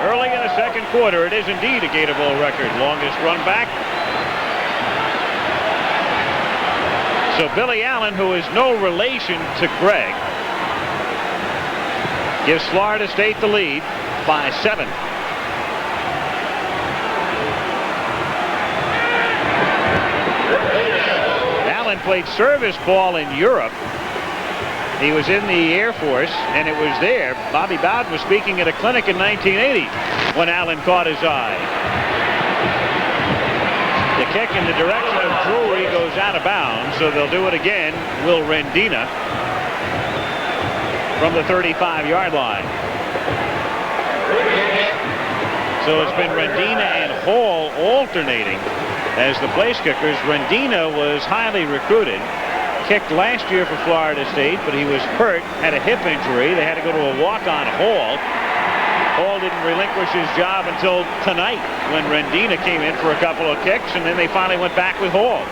Early in the second quarter, it is indeed a Gator Bowl record. Longest run back. So Billy Allen, who is no relation to Greg, gives Florida State the lead by 7. Allen played service ball in Europe. He was in the Air Force, and it was there. Bobby Bowden was speaking at a clinic in 1980 when Allen caught his eye. The kick in the direction of Drury goes out of bounds, so they'll do it again. Will Rendina from the 35-yard line. So it's been Rendina and Hall alternating as the place kickers. Rendina was highly recruited. Kicked last year for Florida State, but he was hurt, had a hip injury. They had to go to a walk-on. Hall Hall didn't relinquish his job until tonight when Rendina came in for a couple of kicks, and then they finally went back with Hall.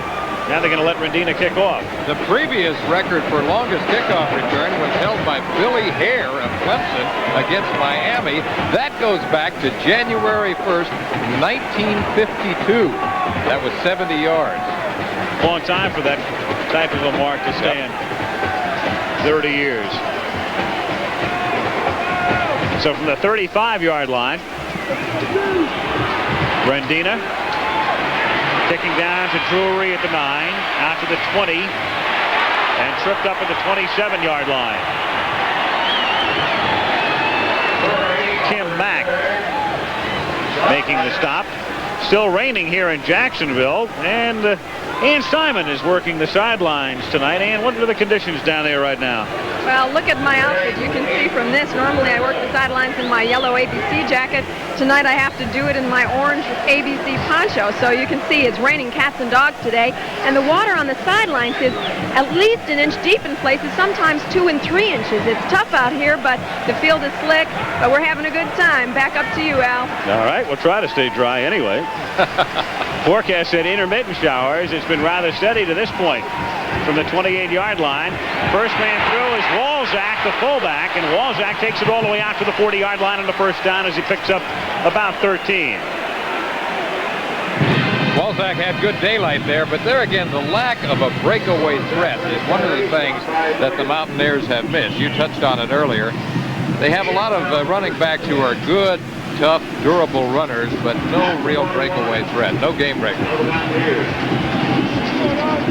Now they're going to let Rendina kick off. The previous record for longest kickoff return was held by Billy Hare of Clemson against Miami. That goes back to January 1st, 1952. That was 70 yards. Long time for that type of a mark to stand. 30 years. So from the 35-yard line, Rendina kicking down to Drury at the 9, out to the 20, and tripped up at the 27-yard line. Tim Mack making the stop. Still raining here in Jacksonville, and Ann Simon is working the sidelines tonight. Ann, what are the conditions down there right now? Well, look at my outfit. You can see from this. Normally I work the sidelines in my yellow ABC jacket. Tonight I have to do it in my orange ABC poncho. So you can see it's raining cats and dogs today. And the water on the sidelines is at least an inch deep in places, sometimes 2 and 3 inches. It's tough out here, but the field is slick. But we're having a good time. Back up to you, Al. All right, we'll try to stay dry anyway. Forecast said intermittent showers. It's been rather steady to this point. From the 28-yard line, first man through is Walzak, the fullback, and Walzak takes it all the way out to the 40-yard line on the first down as he picks up about 13. Walzak had good daylight there, but there again, the lack of a breakaway threat is one of the things that the Mountaineers have missed. You touched on it earlier. They have a lot of running backs who are good, tough, durable runners, but no real breakaway threat, no game breaker.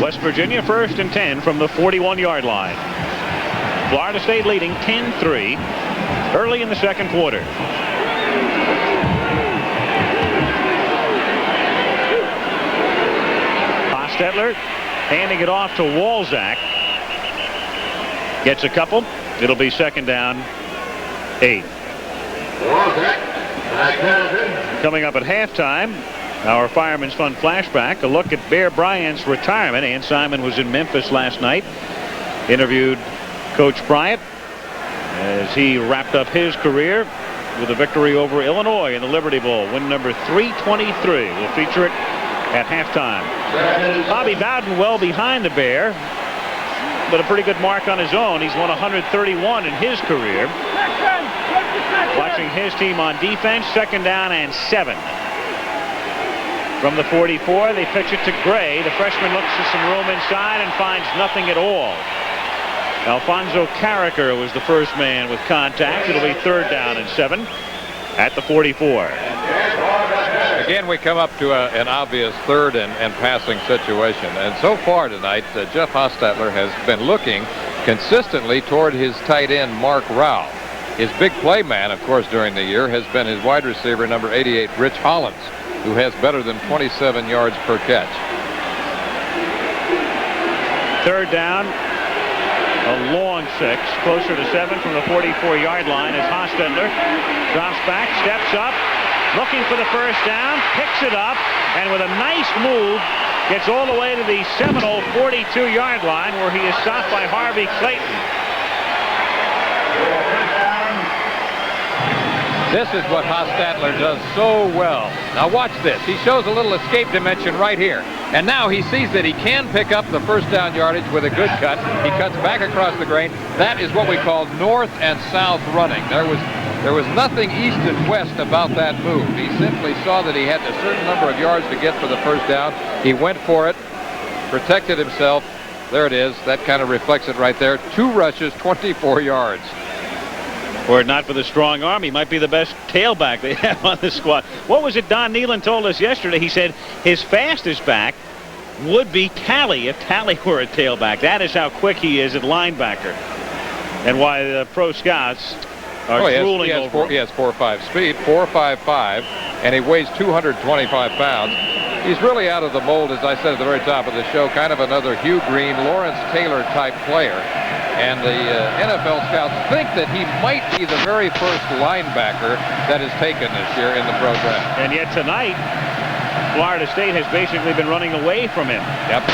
West Virginia first and 10 from the 41-yard line. Florida State leading 10-3 early in the second quarter. Hostetler handing it off to Walzak. Gets a couple. It'll be second down, 8. Coming up at halftime, our Fireman's Fund flashback, a look at Bear Bryant's retirement. Ann Simon was in Memphis last night, interviewed Coach Bryant as he wrapped up his career with a victory over Illinois in the Liberty Bowl, win number 323. We'll feature it at halftime. Bobby Bowden well behind the Bear, but a pretty good mark on his own. He's won 131 in his career. Watching his team on defense, second down and 7. From the 44, they pitch it to Gray. The freshman looks for some room inside and finds nothing at all. Alfonso Carricker was the first man with contact. It'll be third down and 7 at the 44. Again, we come up to an obvious third and passing situation. And so far tonight, Jeff Hostetler has been looking consistently toward his tight end, Mark Rao. His big play man, of course, during the year has been his wide receiver, number 88, Rich Hollins, who has better than 27 yards per catch. Third down, a long 6, closer to 7 from the 44-yard line as Hostetler drops back, steps up, looking for the first down, picks it up, and with a nice move, gets all the way to the Seminole 42-yard line where he is stopped by Harvey Clayton. This is what Hostetler does so well. Now watch this. He shows a little escape dimension right here. And now he sees that he can pick up the first down yardage with a good cut. He cuts back across the grain. That is what we call north and south running. There was nothing east and west about that move. He simply saw that he had a certain number of yards to get for the first down. He went for it, protected himself. There it is. That kind of reflects it right there. 2 rushes, 24 yards. Were it not for the strong arm, he might be the best tailback they have on the squad. What was it Don Nealon told us yesterday? He said his fastest back would be Talley if Talley were a tailback. That is how quick he is at linebacker. And why the pro scouts are drooling over him. He has 4.5 speed, 4.55, and he weighs 225 pounds. He's really out of the mold, as I said at the very top of the show, kind of another Hugh Green, Lawrence Taylor type player. And the NFL scouts think that he might be the very first linebacker that is taken this year in the pro draft. And yet tonight, Florida State has basically been running away from him. Yep.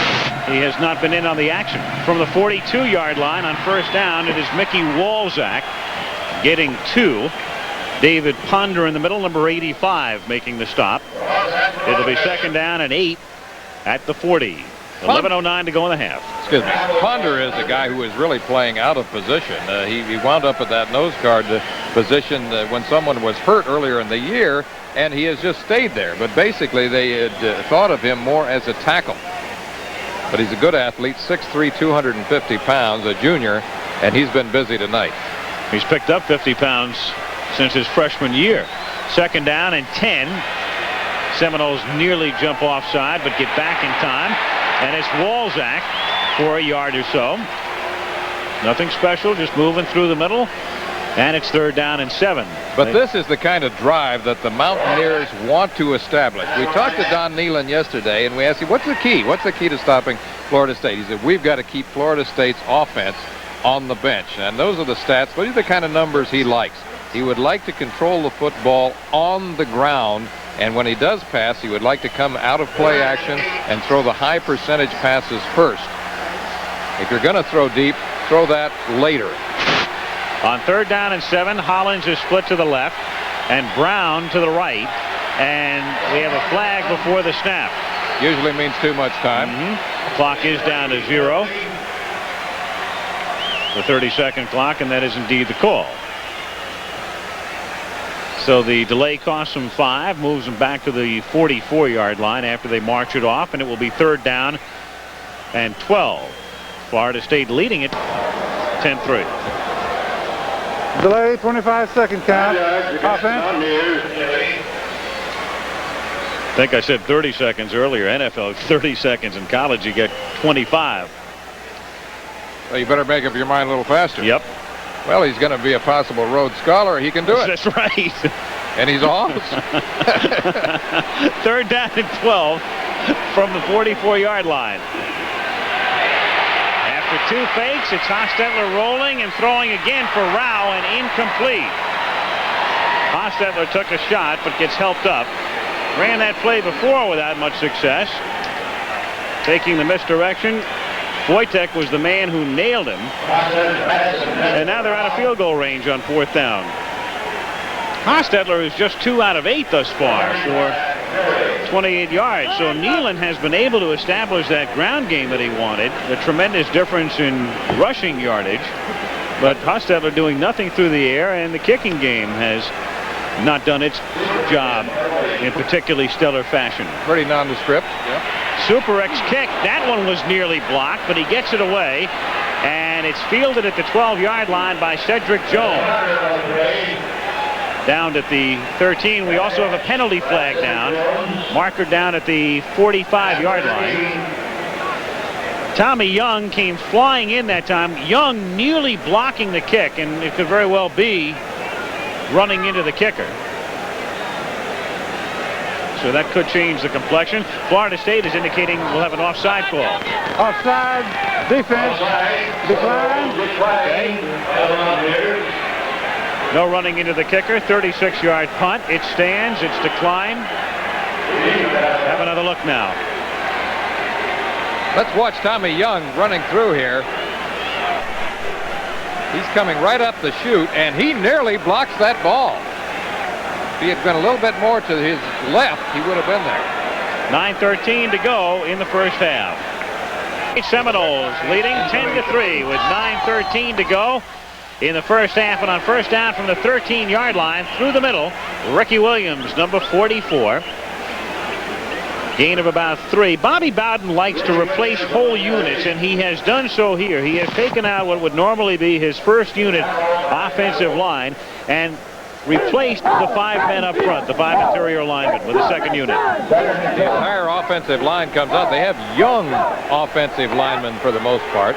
He has not been in on the action. From the 42-yard line on first down, it is Mickey Walzak getting 2. David Ponder in the middle, number 85, making the stop. It'll be 2nd down and 8 at the 40. 11:09 to go in the half. Excuse me. Ponder is a guy who is really playing out of position. He wound up at that nose guard position when someone was hurt earlier in the year, and he has just stayed there. But basically, they had thought of him more as a tackle. But he's a good athlete, 6'3", 250 pounds, a junior, and he's been busy tonight. He's picked up 50 pounds since his freshman year. 2nd down and 10. Seminoles nearly jump offside, but get back in time. And it's Walzak for a yard or so. Nothing special, just moving through the middle. And it's 3rd down and 7. But this is the kind of drive that the Mountaineers want to establish. We talked to Don Nealon yesterday, and we asked him, what's the key? What's the key to stopping Florida State? He said, we've got to keep Florida State's offense on the bench. And those are the stats. Those are the kind of numbers he likes. He would like to control the football on the ground. And when he does pass, he would like to come out of play action and throw the high percentage passes first. If you're going to throw deep, throw that later. On 3rd down and 7, Hollins is split to the left and Brown to the right. And we have a flag before the snap. Usually means too much time. Clock is down to 0. The 30-second clock, and that is indeed the call. So the delay costs them 5, moves them back to the 44-yard line after they march it off, and it will be 3rd down and 12. Florida State leading it 10-3. Delay, 25-second count. Offense. I think I said 30 seconds earlier. NFL 30 seconds. In college you get 25. Well, you better make up your mind a little faster. Yep. Well, he's going to be a possible Rhodes Scholar. He can do it. That's right. And he's off. 3rd down and 12 from the 44-yard line. After 2 fakes, it's Hostetler rolling and throwing again for Rao and incomplete. Hostetler took a shot but gets helped up. Ran that play before without much success. Taking the misdirection. Wojtek was the man who nailed him. And now they're out of field goal range on 4th down. Hostetler is just 2 out of 8 thus far for 28 yards. So Nealon has been able to establish that ground game that he wanted. A tremendous difference in rushing yardage. But Hostetler doing nothing through the air, and the kicking game has not done its job in particularly stellar fashion. Pretty nondescript. Yep. Super X kick. That one was nearly blocked, but he gets it away. And it's fielded at the 12-yard line by Cedric Jones. Down at the 13. We also have a penalty flag down. Marker down at the 45-yard line. Tommy Young came flying in that time. Young nearly blocking the kick, and it could very well be running into the kicker. So that could change the complexion. Florida State is indicating we'll have an offside call. Offside, defense, decline. Okay. No running into the kicker. 36-yard punt. It stands. It's declined. Have another look now. Let's watch Tommy Young running through here. He's coming right up the chute, and he nearly blocks that ball. If he had been a little bit more to his left, he would have been there. 9:13 to go in the first half. Seminoles leading 10-3 with 9:13 to go in the first half. And on first down from the 13-yard line through the middle, Ricky Williams, number 44. Gain of about 3. Bobby Bowden likes to replace whole units, and he has done so here. He has taken out what would normally be his first unit offensive line and replaced the 5 men up front, the 5 interior linemen, with a second unit. The entire offensive line comes out. They have young offensive linemen for the most part.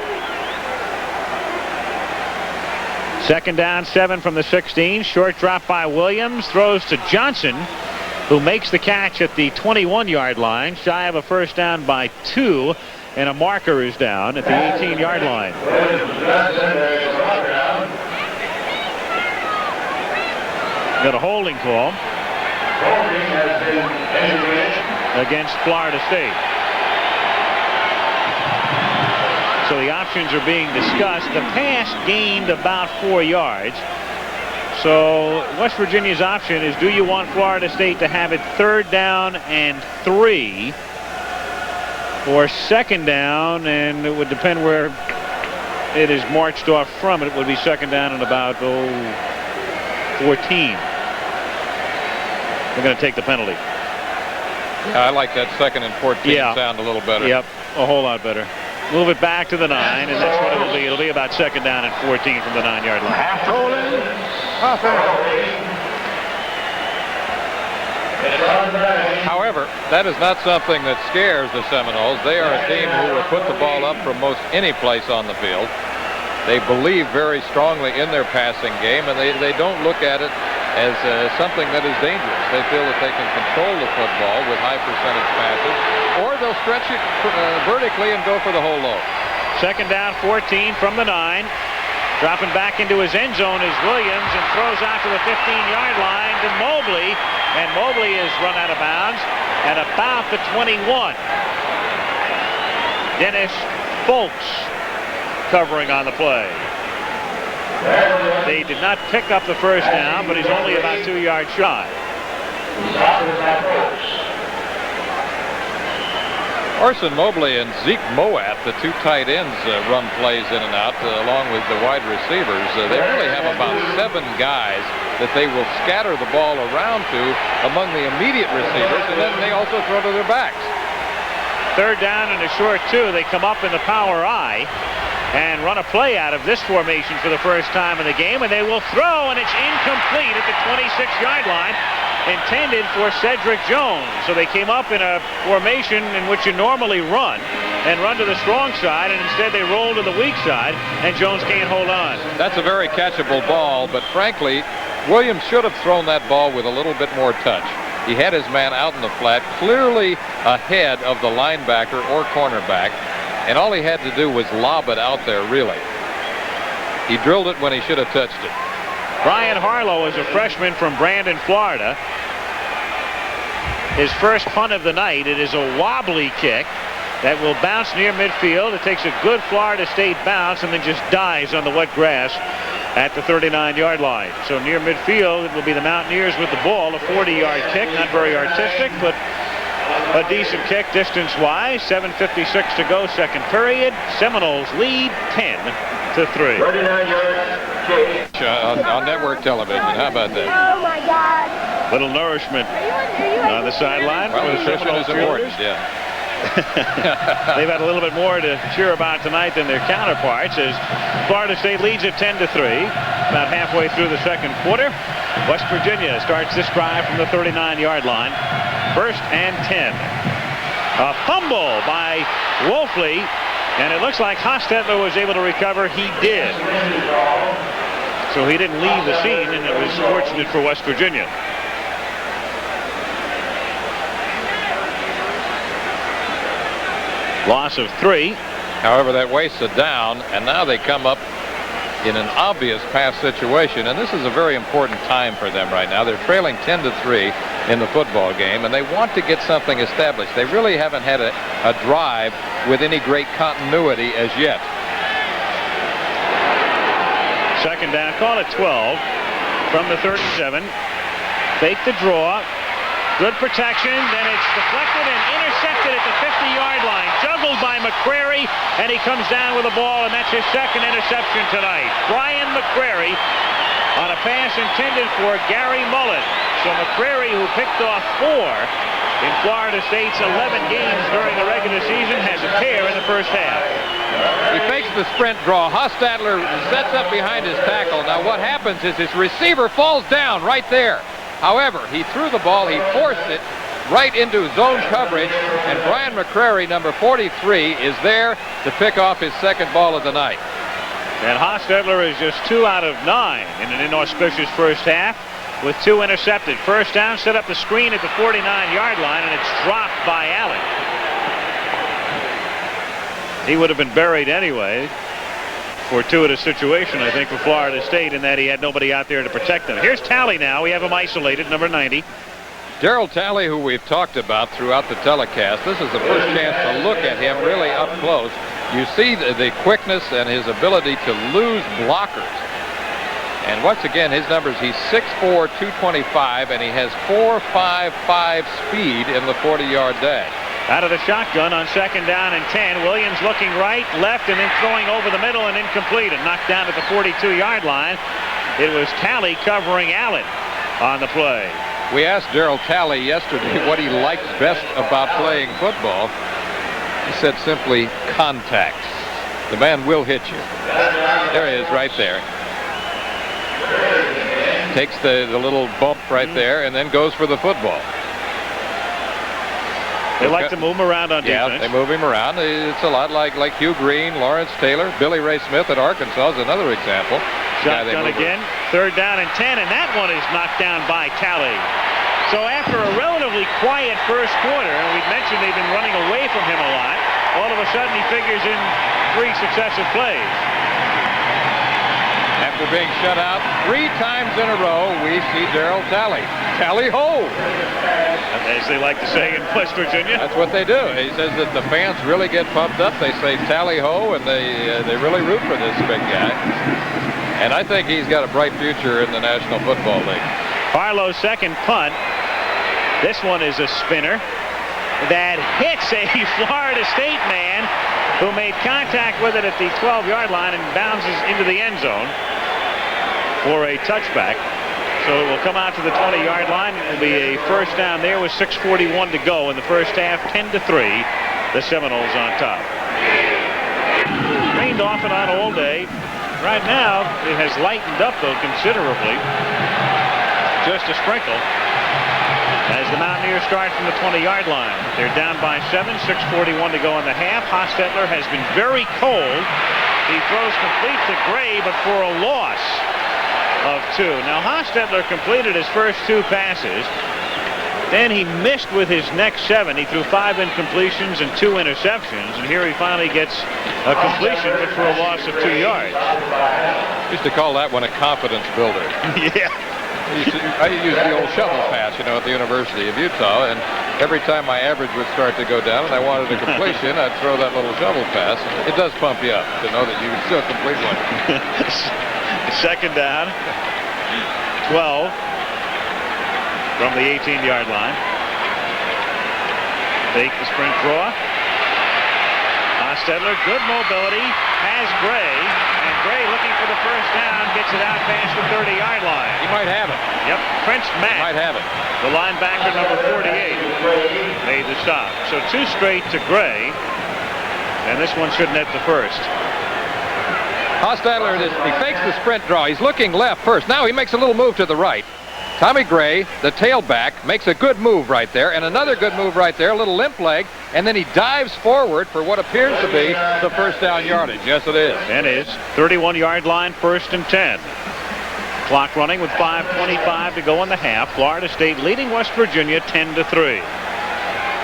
2nd down, 7 from the 16. Short drop by Williams. Throws to Johnson, who makes the catch at the 21-yard line. Shy of a first down by 2. And a marker is down at the 18-yard line. Got a holding call against Florida State. So the options are being discussed. The pass gained about 4 yards. So West Virginia's option is, do you want Florida State to have it 3rd down and 3, or 2nd down, and it would depend where it is marched off from. It would be 2nd down and about 14. They're going to take the penalty. Yeah, I like that 2nd and 14 sound a little better. Yep, a whole lot better. Move it back to the 9, and that's what it'll be. It'll be about 2nd down and 14 from the 9-yard line. However, that is not something that scares the Seminoles. They are a team who will put the ball up from most any place on the field. They believe very strongly in their passing game, and they don't look at it as something that is dangerous. They feel that they can control the football with high percentage passes, or they'll stretch it vertically and go for the whole load. 2nd down, 14 from the 9. Dropping back into his end zone is Williams, and throws out to the 15-yard line to Mobley, and Mobley is run out of bounds at about the 21. Dennis Folks covering on the play. They did not pick up the 1st down, but he's only about 2 yards shy. Orson Mobley and Zeke Moat, the 2 tight ends, run plays in and out along with the wide receivers. They really have about 7 guys that they will scatter the ball around to among the immediate receivers, and then they also throw to their backs. 3rd down and a short 2. They come up in the power I and run a play out of this formation for the first time in the game, and they will throw, and it's incomplete at the 26-yard line, intended for Cedric Jones. So they came up in a formation in which you normally run and run to the strong side, and instead they roll to the weak side, and Jones can't hold on. That's a very catchable ball, but frankly, Williams should have thrown that ball with a little bit more touch. He had his man out in the flat, clearly ahead of the linebacker or cornerback, and all he had to do was lob it out there, really. He drilled it when he should have touched it. Brian Harlow is a freshman from Brandon, Florida. His first punt of the night. It is a wobbly kick that will bounce near midfield. It takes a good Florida State bounce and then just dies on the wet grass at the 39-yard line. So near midfield, it will be the Mountaineers with the ball. A 40-yard kick, not very artistic, but a decent kick distance-wise. 7:56 to go, 2nd period. Seminoles lead 10-3. 39 yards. On network television. How about that? Oh my God. Little nourishment on the sideline. Well, nutrition is important. Yeah. They've had a little bit more to cheer about tonight than their counterparts, as Florida State leads at 10-3, about halfway through the 2nd quarter. West Virginia starts this drive from the 39-yard line. 1st and 10. A fumble by Wolfley, and it looks like Hostetler was able to recover. He did. So he didn't leave the scene, and it was fortunate for West Virginia. Loss of 3. However, that wastes a down, and now they come up in an obvious pass situation, and this is a very important time for them right now. They're trailing 10-3 in the football game, and they want to get something established. They really haven't had a drive with any great continuity as yet. 2nd down, call it 12 from the 37. Fake the draw. Good protection, then it's deflected and intercepted at the 50-yard line. Juggled by McCrary, and he comes down with the ball, and that's his 2nd interception tonight. Brian McCrary on a pass intended for Gary Mullen. So McCrary, who picked off 4 in Florida State's 11 games during the regular season, has a pair in the first half. He fakes the sprint draw. Hostetler sets up behind his tackle. Now what happens is his receiver falls down right there. However, he threw the ball, he forced it right into zone coverage, and Brian McCrary, number 43, is there to pick off his 2nd ball of the night. And Hostetler is just 2 out of 9 in an inauspicious first half with 2 intercepted. 1st down, set up the screen at the 49-yard line, and it's dropped by Allen. He would have been buried anyway. Fortuitous situation, I think, for Florida State in that he had nobody out there to protect them. Here's Talley now. We have him isolated, number 90. Darryl Talley, who we've talked about throughout the telecast, this is the first chance to look at him really up close. You see the quickness and his ability to lose blockers. And once again, his numbers, he's 6'4", 225, and he has 4.55 speed in the 40-yard dash. Out of the shotgun on 2nd down and 10. Williams looking right, left, and then throwing over the middle and incomplete. And knocked down at the 42-yard line. It was Talley covering Allen on the play. We asked Darryl Talley yesterday what he likes best about playing football. He said simply, contact. The man will hit you. There he is right there. Takes the little bump right there and then goes for the football. They like to move him around on defense. Yeah, they move him around. It's a lot like Hugh Green, Lawrence Taylor, Billy Ray Smith at Arkansas is another example. Shotgun again, 3rd down and 10, and that one is knocked down by Talley. So after a relatively quiet first quarter, and we've mentioned they've been running away from him a lot, all of a sudden he figures in 3 successive plays. After being shut out 3 times in a row, we see Darryl Talley. Tally ho! As they like to say in West Virginia. That's what they do. He says that the fans really get pumped up. They say tally ho, and they really root for this big guy. And I think he's got a bright future in the National Football League. Harlow's second punt. This one is a spinner that hits a Florida State man who made contact with it at the 12-yard line and bounces into the end zone for a touchback. So it will come out to the 20-yard line. It will be a first down there with 6:41 to go in the first half. 10-3, the Seminoles on top. Rained off and on all day. Right now, it has lightened up, though, considerably. Just a sprinkle. As the Mountaineers start from the 20-yard line. They're down by 7, 6:41 to go in the half. Hostetler has been very cold. He throws complete to Gray, but for a loss of 2. Now, Hostetler completed his first 2 passes. Then he missed with his next 7. He threw 5 incompletions and 2 interceptions. And here he finally gets a completion, but for a loss of 2 yards. Used to call that one a confidence builder. Yeah. I used the old shovel pass, at the University of Utah, and every time my average would start to go down and I wanted a completion, I'd throw that little shovel pass. It does pump you up to know that you can still complete one. 2nd down, 12 from the 18-yard line. Fake the sprint draw. Hostetler, good mobility, has Gray, and Gray looking for the first down, gets it out past the 30-yard line. He might have it. Yep, French Mack, might have it. The linebacker, number 48, made the stop. So 2 straight to Gray, and this one should net the first. Hostetler, he fakes the sprint draw. He's looking left first. Now he makes a little move to the right. Tommy Gray, the tailback, makes a good move right there, and another good move right there, a little limp leg, and then he dives forward for what appears to be the first down yardage. Yes, it is. It is. 31-yard line, 1st and 10. Clock running with 5:25 to go in the half. Florida State leading West Virginia 10-3.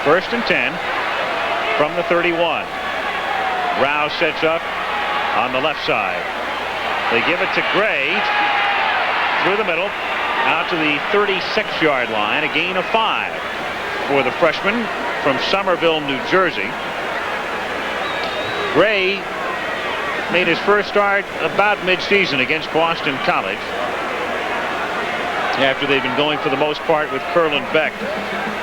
1st and 10 from the 31. Rouse sets up on the left side. They give it to Gray through the middle. Out to the 36-yard line, a gain of 5 for the freshman from Somerville, New Jersey. Gray made his first start about mid-season against Boston College, after they've been going for the most part with Curlin Beck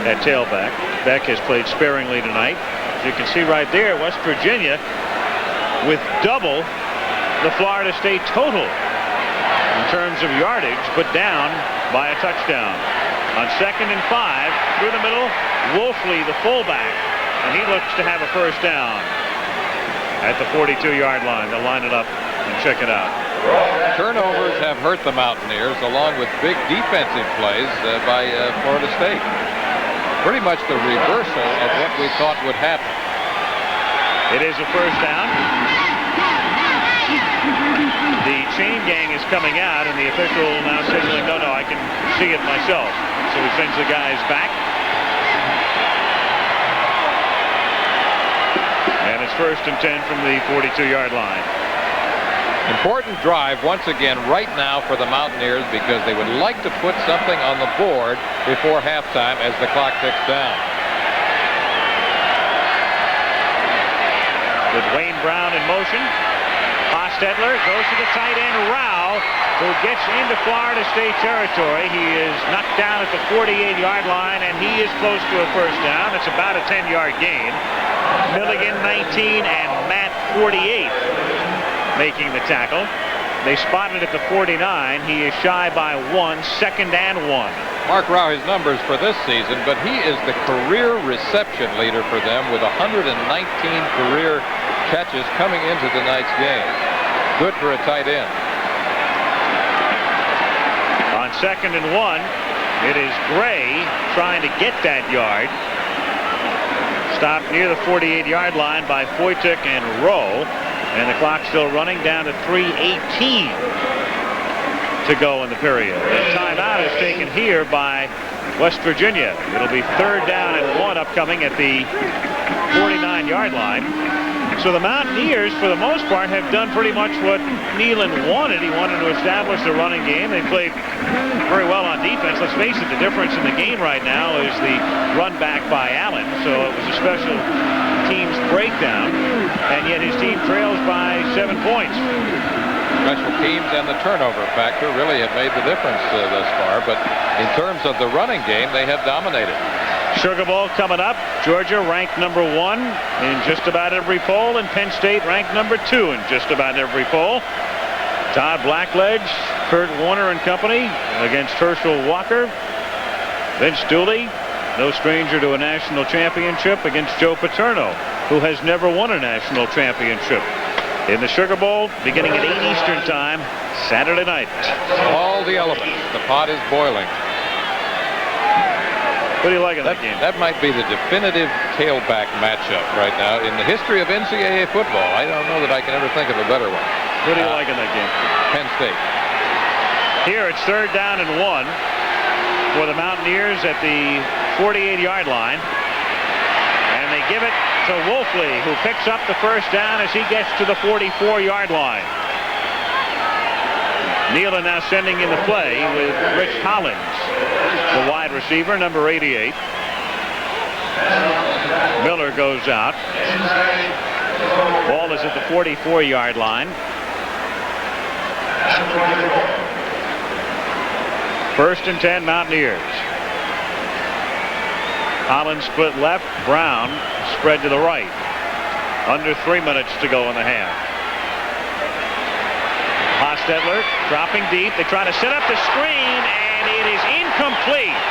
at tailback. Beck has played sparingly tonight. As you can see right there, West Virginia with double the Florida State total in terms of yardage, but down by a touchdown. On 2nd and 5, through the middle, Wolfley, the fullback, and he looks to have a first down at the 42-yard line. They'll line it up and check it out. Turnovers have hurt the Mountaineers, along with big defensive plays by Florida State. Pretty much the reversal of what we thought would happen. It is a first down. The chain gang is coming out, and the official now signaling, no, I can see it myself. So he sends the guys back. And it's 1st and 10 from the 42-yard line. Important drive once again right now for the Mountaineers, because they would like to put something on the board before halftime as the clock ticks down. With Wayne Brown in motion. Hostetler goes to the tight end, Rao, who gets into Florida State territory. He is knocked down at the 48-yard line, and he is close to a first down. It's about a 10-yard gain. Milligan 19 and Matt 48 making the tackle. They spotted at the 49. He is shy by 1, 2nd and 1. Mark Rao, his numbers for this season, but he is the career reception leader for them with 119 career catches coming into tonight's game. Good for a tight end. On 2nd and 1, it is Gray trying to get that yard. Stopped near the 48-yard line by Foytik and Rowe. And the clock still running down to 3:18 to go in the period. The timeout is taken here by West Virginia. It'll be 3rd down and 1 upcoming at the 49-yard line. So the Mountaineers, for the most part, have done pretty much what Neyland wanted. He wanted to establish the running game. They played very well on defense. Let's face it, the difference in the game right now is the run back by Allen. So it was a special teams breakdown, and yet his team trails by 7 points. Special teams and the turnover factor really have made the difference thus far, but in terms of the running game, they have dominated. Sugar Bowl coming up. Georgia ranked number 1 in just about every poll, and Penn State ranked number 2 in just about every poll. Todd Blackledge, Kurt Warner and company against Herschel Walker. Vince Dooley, no stranger to a national championship, against Joe Paterno, who has never won a national championship. In the Sugar Bowl, beginning at 8 Eastern time, Saturday night. All the elements. The pot is boiling. What do you like in that game? That might be the definitive tailback matchup right now in the history of NCAA football. I don't know that I can ever think of a better one. What do you like in that game? Penn State. Here it's 3rd down and 1 for the Mountaineers at the 48-yard line. And they give it to Wolfley, who picks up the first down as he gets to the 44-yard line. Neyland now sending in the play with Rich Hollins, the wide receiver, number 88. Miller goes out. Ball is at the 44-yard line. 1st and 10 Mountaineers. Hollins split left. Brown spread to the right. Under 3 minutes to go in the half. Hostetler dropping deep. They try to set up the screen, and it is incomplete.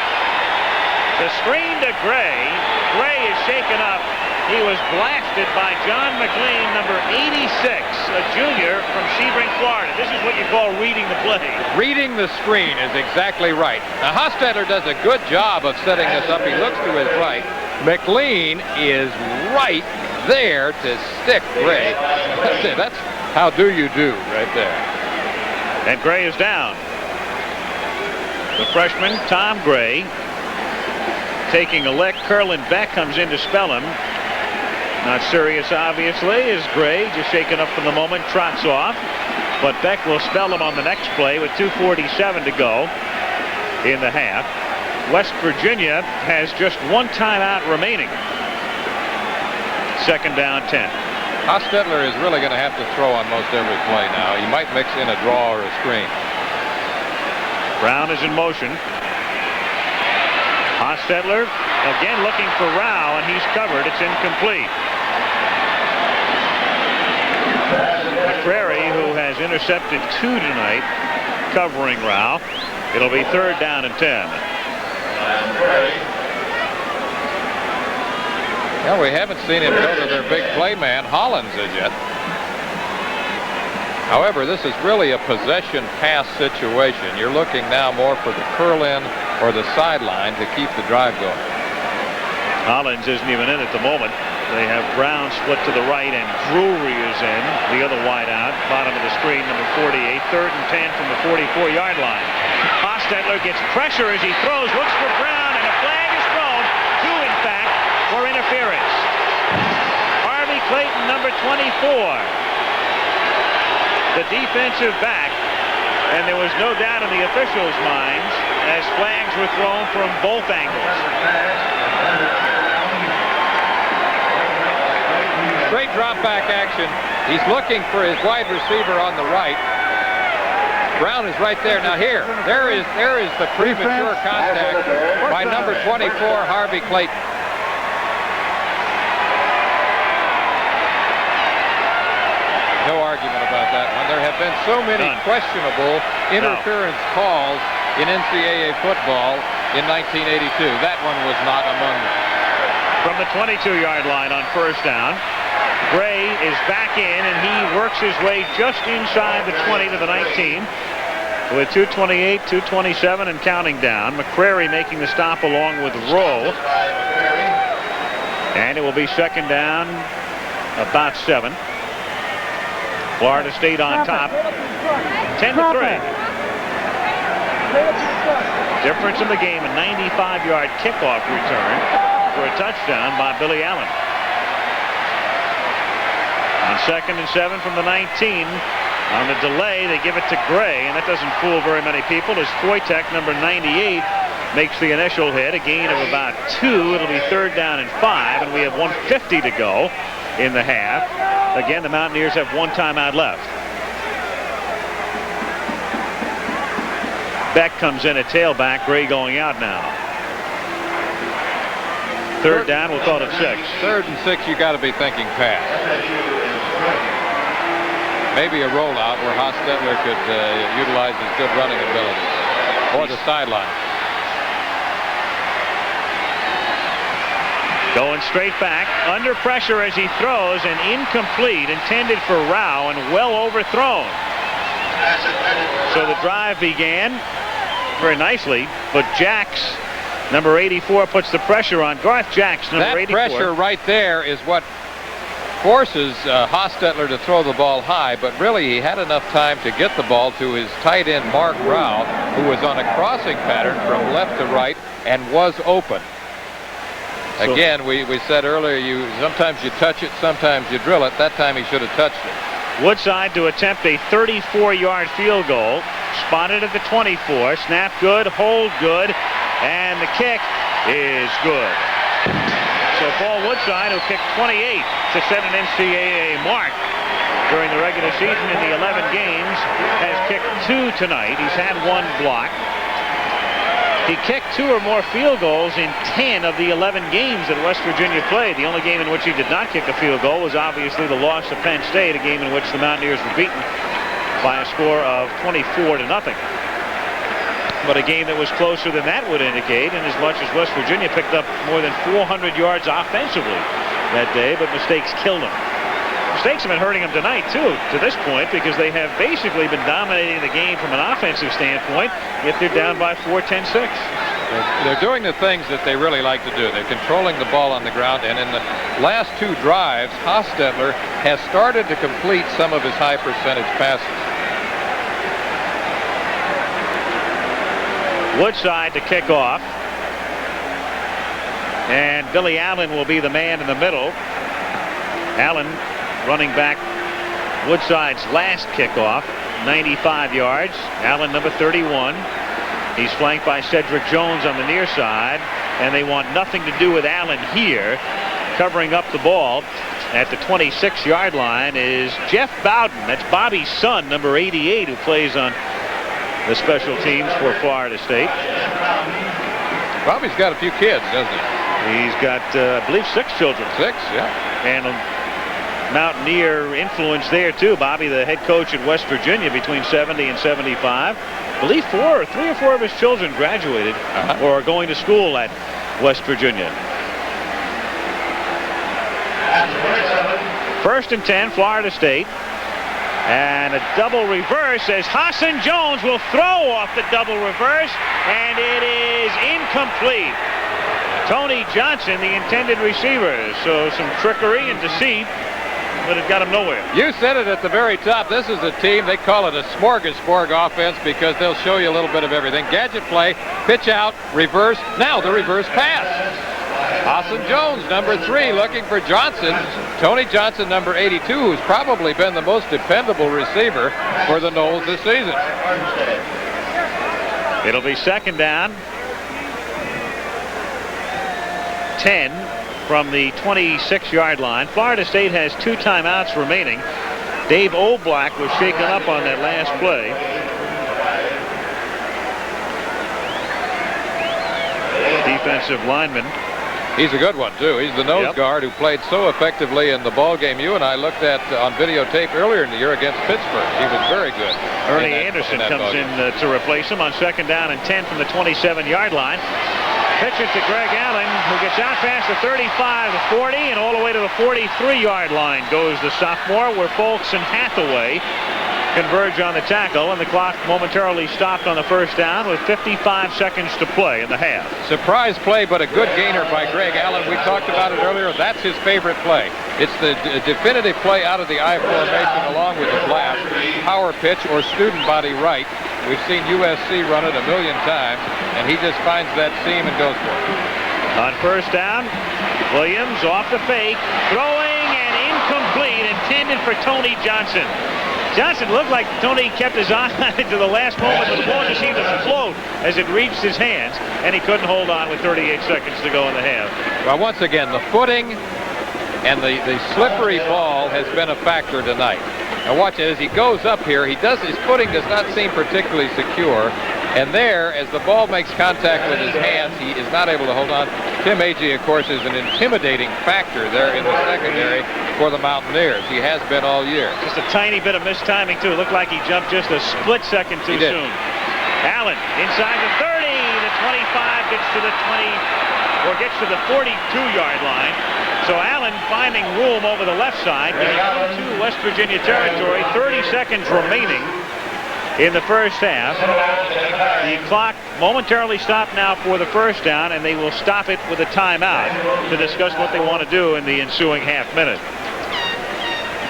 The screen to Gray. Gray is shaken up. He was blasted by John McLean, number 86, a junior from Sebring, Florida. This is what you call reading the play. Reading the screen is exactly right. Now, Hostetler does a good job of setting this up. He looks to his right. McLean is right there to stick Gray. That's how do you do right there. And Gray is down. The freshman, Tom Gray, taking a lick. Curlin Beck comes in to spell him. Not serious, obviously, as Gray, just shaken up for the moment, trots off. But Beck will spell him on the next play with 2:47 to go in the half. West Virginia has just 1 timeout remaining. 2nd down 10. Hostetler is really going to have to throw on most every play now. He might mix in a draw or a screen. Brown is in motion. Hostetler again looking for Rao, and he's covered. It's incomplete. McCrary, who has intercepted 2 tonight, covering Rao. It'll be 3rd down and 10. Well, we haven't seen him go to their big play man, Hollins, as yet. However, this is really a possession pass situation. You're looking now more for the curl-in or the sideline to keep the drive going. Hollins isn't even in at the moment. They have Brown split to the right, and Drury is in, the other wide out, bottom of the screen, number 48. 3rd and 10 from the 44-yard line. Hostetler gets pressure as he throws, looks for Brown, and a flag is thrown. 2, in fact, for interference. Harvey Clayton, number 24, the defensive back, and there was no doubt in the officials' minds as flags were thrown from both angles. straight drop back action. He's looking for his wide receiver on the right. Brown is right there. Now there is the premature contact by number 24, Harvey Clayton. No argument about that one. There have been so many questionable interference calls in NCAA football in 1982. That one was not among them. From the 22-yard line on first down, Gray is back in, and he works his way just inside the 20 to the 19 with 2:28, 2:27, and counting down. McCrary making the stop along with Rowe. And it will be second down, about 7. Florida State on top, 10-3. Difference in the game, a 95-yard kickoff return for a touchdown by Billy Allen. On 2nd and 7 from the 19, on the delay, they give it to Gray, and that doesn't fool very many people as Foytek, number 98, makes the initial hit, a gain of about 2. It'll be third down and 5, and we have 1:50 to go in the half. Again, the Mountaineers have one timeout left. Beck comes in at tailback. Gray going out now. Third down, we'll call it 6. 3rd and 6, you got to be thinking pass. Maybe a rollout where Hostetler could utilize his good running ability. Or the sideline. Going straight back, under pressure as he throws, and incomplete, intended for Rao and well overthrown. So the drive began very nicely, but Jacks, number 84, puts the pressure on. Garth Jacks, number 84. That pressure right there is what forces Hostetler to throw the ball high, but really he had enough time to get the ball to his tight end Mark Rao, who was on a crossing pattern from left to right and was open. Again, we said earlier, sometimes you touch it, sometimes you drill it. That time he should have touched it. Woodside to attempt a 34-yard field goal. Spotted at the 24. Snap good, hold good, and the kick is good. So Paul Woodside, who kicked 28 to set an NCAA mark during the regular season in the 11 games, has kicked 2 tonight. He's had 1 block. He kicked 2 or more field goals in 10 of the 11 games that West Virginia played. The only game in which he did not kick a field goal was obviously the loss of Penn State, a game in which the Mountaineers were beaten by a score of 24-0. But a game that was closer than that would indicate, in as much as West Virginia picked up more than 400 yards offensively that day, but mistakes killed them. Mistakes have been hurting them tonight, too, to this point, because they have basically been dominating the game from an offensive standpoint, yet they're down by 4, 10, 6. They're doing the things that they really like to do. They're controlling the ball on the ground, and in the last 2 drives, Hostetler has started to complete some of his high percentage passes. Woodside to kick off. And Billy Allen will be the man in the middle. Allen running back Woodside's last kickoff, 95 yards. Allen, number 31. He's flanked by Cedric Jones on the near side, and they want nothing to do with Allen here. Covering up the ball at the 26-yard line is Jeff Bowden. That's Bobby's son, number 88, who plays on the special teams for Florida State. Bobby's got a few kids, doesn't he? He's got, I believe, 6 children. 6, yeah. And Mountaineer influence there, too. Bobby, the head coach at West Virginia between 70 and 75. I believe 3 or 4 of his children graduated or are going to school at West Virginia. First and 10, Florida State. And a double reverse as Hassan Jones will throw off the double reverse, and it is incomplete. Tony Johnson, the intended receiver. So some trickery and deceit, but it got him nowhere. You said it at the very top. This is a team, they call it a smorgasbord offense because they'll show you a little bit of everything. Gadget play, pitch out, reverse, now the reverse pass. Hassan Jones, number 3, looking for Johnson. Tony Johnson, number 82, who's probably been the most dependable receiver for the Noles this season. It'll be second down. 10 from the 26-yard line. Florida State has 2 timeouts remaining. Dave Oblak was shaken up on that last play. Defensive lineman. He's a good one, too. He's the nose guard who played so effectively in the ball game you and I looked at on videotape earlier in the year against Pittsburgh. He was very good. Ernie Anderson comes in to replace him on 2nd down and 10 from the 27-yard line. Pitch it to Greg Allen, who gets out past the 35, the 40, and all the way to the 43-yard line goes the sophomore, where Folks and Hathaway converge on the tackle, and the clock momentarily stopped on the 1st down with 55 seconds to play in the half. Surprise play, but a good gainer by Greg Allen. We talked about it earlier. That's his favorite play. It's the definitive play out of the I formation along with the blast, power pitch, or student body right. We've seen USC run it a million times, and he just finds that seam and goes for it. On 1st down, Williams off the fake, throwing and incomplete, intended for Tony Johnson. Johnson looked like Tony kept his eye on it to the last moment, but the ball just seemed to float as it reached his hands, and he couldn't hold on with 38 seconds to go in the half. Well, once again, the footing and the slippery ball has been a factor tonight. Now watch it as he goes up here. His footing does not seem particularly secure. And there, as the ball makes contact with his hands, he is not able to hold on. Tim Agee, of course, is an intimidating factor there in the secondary for the Mountaineers. He has been all year. Just a tiny bit of mistiming, too. It looked like he jumped just a split second too soon. Allen inside the 30. The 25 gets to the 20, or gets to the 42-yard line. So Allen finding room over the left side, getting into West Virginia territory. 30 seconds remaining in the 1st half. The clock momentarily stopped now for the 1st down, and they will stop it with a timeout to discuss what they want to do in the ensuing half minute.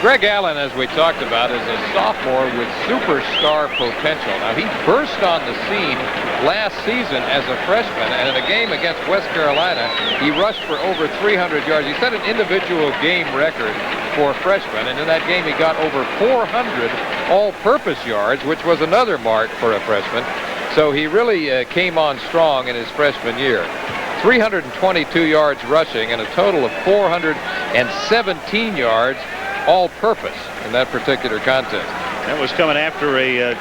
Greg Allen, as we talked about, is a sophomore with superstar potential. Now, he burst on the scene last season as a freshman, and in a game against West Carolina, he rushed for over 300 yards. He set an individual game record for a freshman, and in that game he got over 400 all-purpose yards, which was another mark for a freshman. So he really came on strong in his freshman year. 322 yards rushing and a total of 417 yards all-purpose in that particular contest. That was coming after a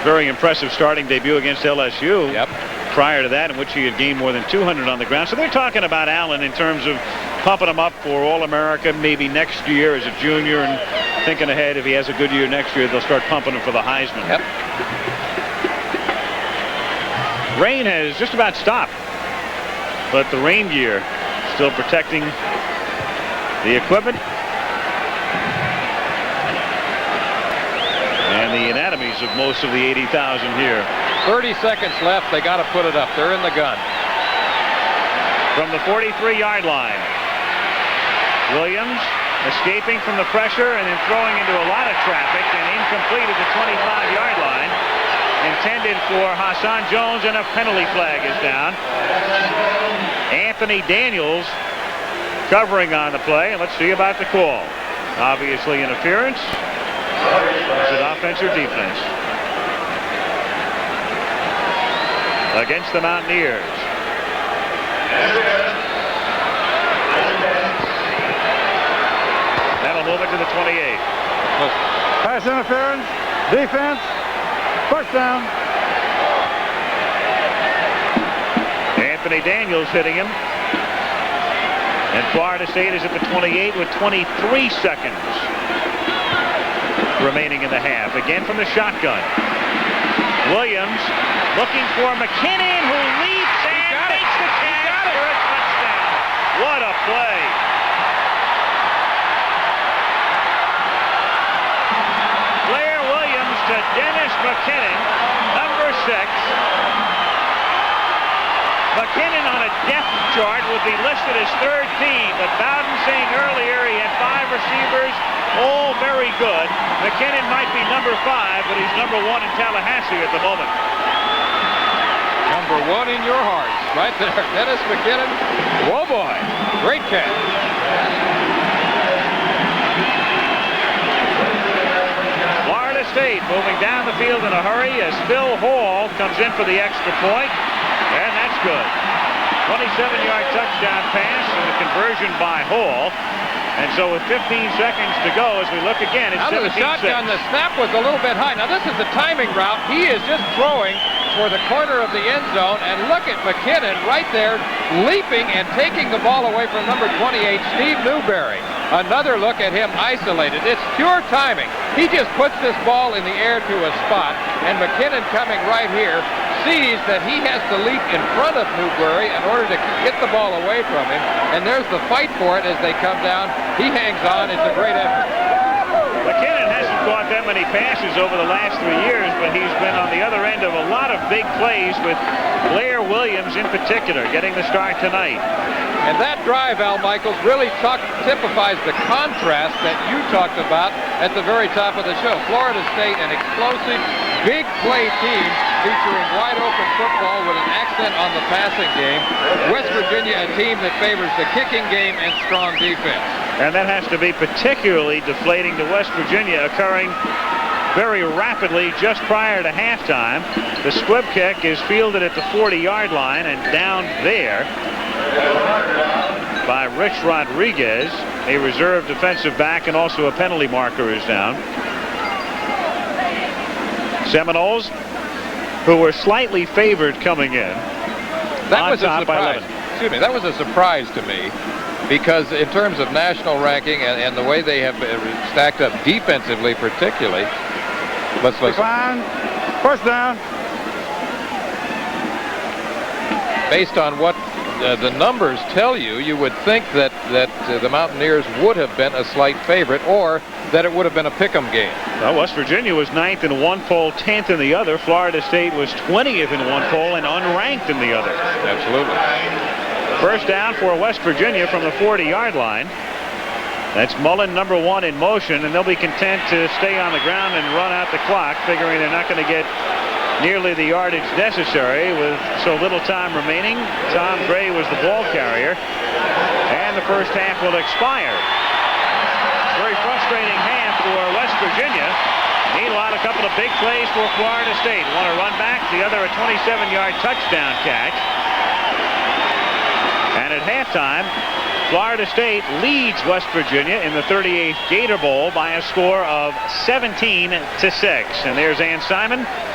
very impressive starting debut against LSU. Yep. Prior to that, in which he had gained more than 200 on the ground. So they're talking about Allen in terms of pumping him up for All-America maybe next year as a junior, and thinking ahead, if he has a good year next year, they'll start pumping him for the Heisman. Yep. Rain has just about stopped, but the rain gear still protecting the equipment and the anatomies of most of the 80,000 here. 30 seconds left. They got to put it up. They're in the gun. From the 43-yard line, Williams escaping from the pressure and then throwing into a lot of traffic and incomplete at the 25-yard line. Intended for Hassan Jones, and a penalty flag is down. Anthony Daniels covering on the play, and let's see about the call. Obviously interference. Is it offense or defense? Against the Mountaineers. That'll move it to the 28. Pass interference, defense, 1st down. Anthony Daniels hitting him. And Florida State is at the 28 with 23 seconds remaining in the half. Again from the shotgun. Williams looking for McKinnon, who leaps and makes the catch for a touchdown. What a play. Blair Williams to Dennis McKinnon, number 6. McKinnon on a depth chart would be listed as 3rd team, but Bowden saying earlier he had 5 receivers, all very good. McKinnon might be number 5, but he's number 1 in Tallahassee at the moment. Number 1 in your hearts, right there. Dennis McKinnon. Whoa, boy. Great catch. Florida State moving down the field in a hurry as Phil Hall comes in for the extra point, and that's good. 27-yard touchdown pass and the conversion by Hall. And so with 15 seconds to go, as we look again, it's 17-6. Out of the shotgun, the snap was a little bit high. Now, this is the timing route. He is just throwing for the corner of the end zone. And look at McKinnon right there leaping and taking the ball away from number 28, Steve Newberry. Another look at him isolated. It's pure timing. He just puts this ball in the air to a spot, and McKinnon coming right here sees that he has to leap in front of Newberry in order to get the ball away from him. And there's the fight for it as they come down. He hangs on. It's a great effort. McKinnon hasn't caught that many passes over the last 3 years, but he's been on the other end of a lot of big plays, with Blair Williams in particular getting the start tonight. And that drive, Al Michaels, really typifies the contrast that you talked about at the very top of the show. Florida State, an explosive, big play team featuring wide open football with an accent on the passing game. West Virginia, a team that favors the kicking game and strong defense. And that has to be particularly deflating to West Virginia, occurring very rapidly just prior to halftime. The squib kick is fielded at the 40-yard line and down there by Rich Rodriguez, a reserve defensive back, and also a penalty marker is down. Seminoles, who were slightly favored coming in, that was a surprise. Excuse me, that was a surprise to me, because in terms of national ranking and the way they have stacked up defensively, particularly. Let's listen. Decline. First down. Based on what the numbers tell you, you would think that the Mountaineers would have been a slight favorite, or that it would have been a pick'em game. Well, West Virginia was 9th in one poll, 10th in the other. Florida State was 20th in one poll and unranked in the other. Absolutely. First down for West Virginia from the 40-yard line. That's Mullen, number 1, in motion, and they'll be content to stay on the ground and run out the clock, figuring they're not going to get nearly the yardage necessary with so little time remaining. Tom Gray was the ball carrier, and the first half will expire. Very frustrating half for West Virginia. Meanwhile, a couple of big plays for Florida State. One a run back, the other a 27-yard touchdown catch. And at halftime, Florida State leads West Virginia in the 38th Gator Bowl by a score of 17-6. And there's Ann Simon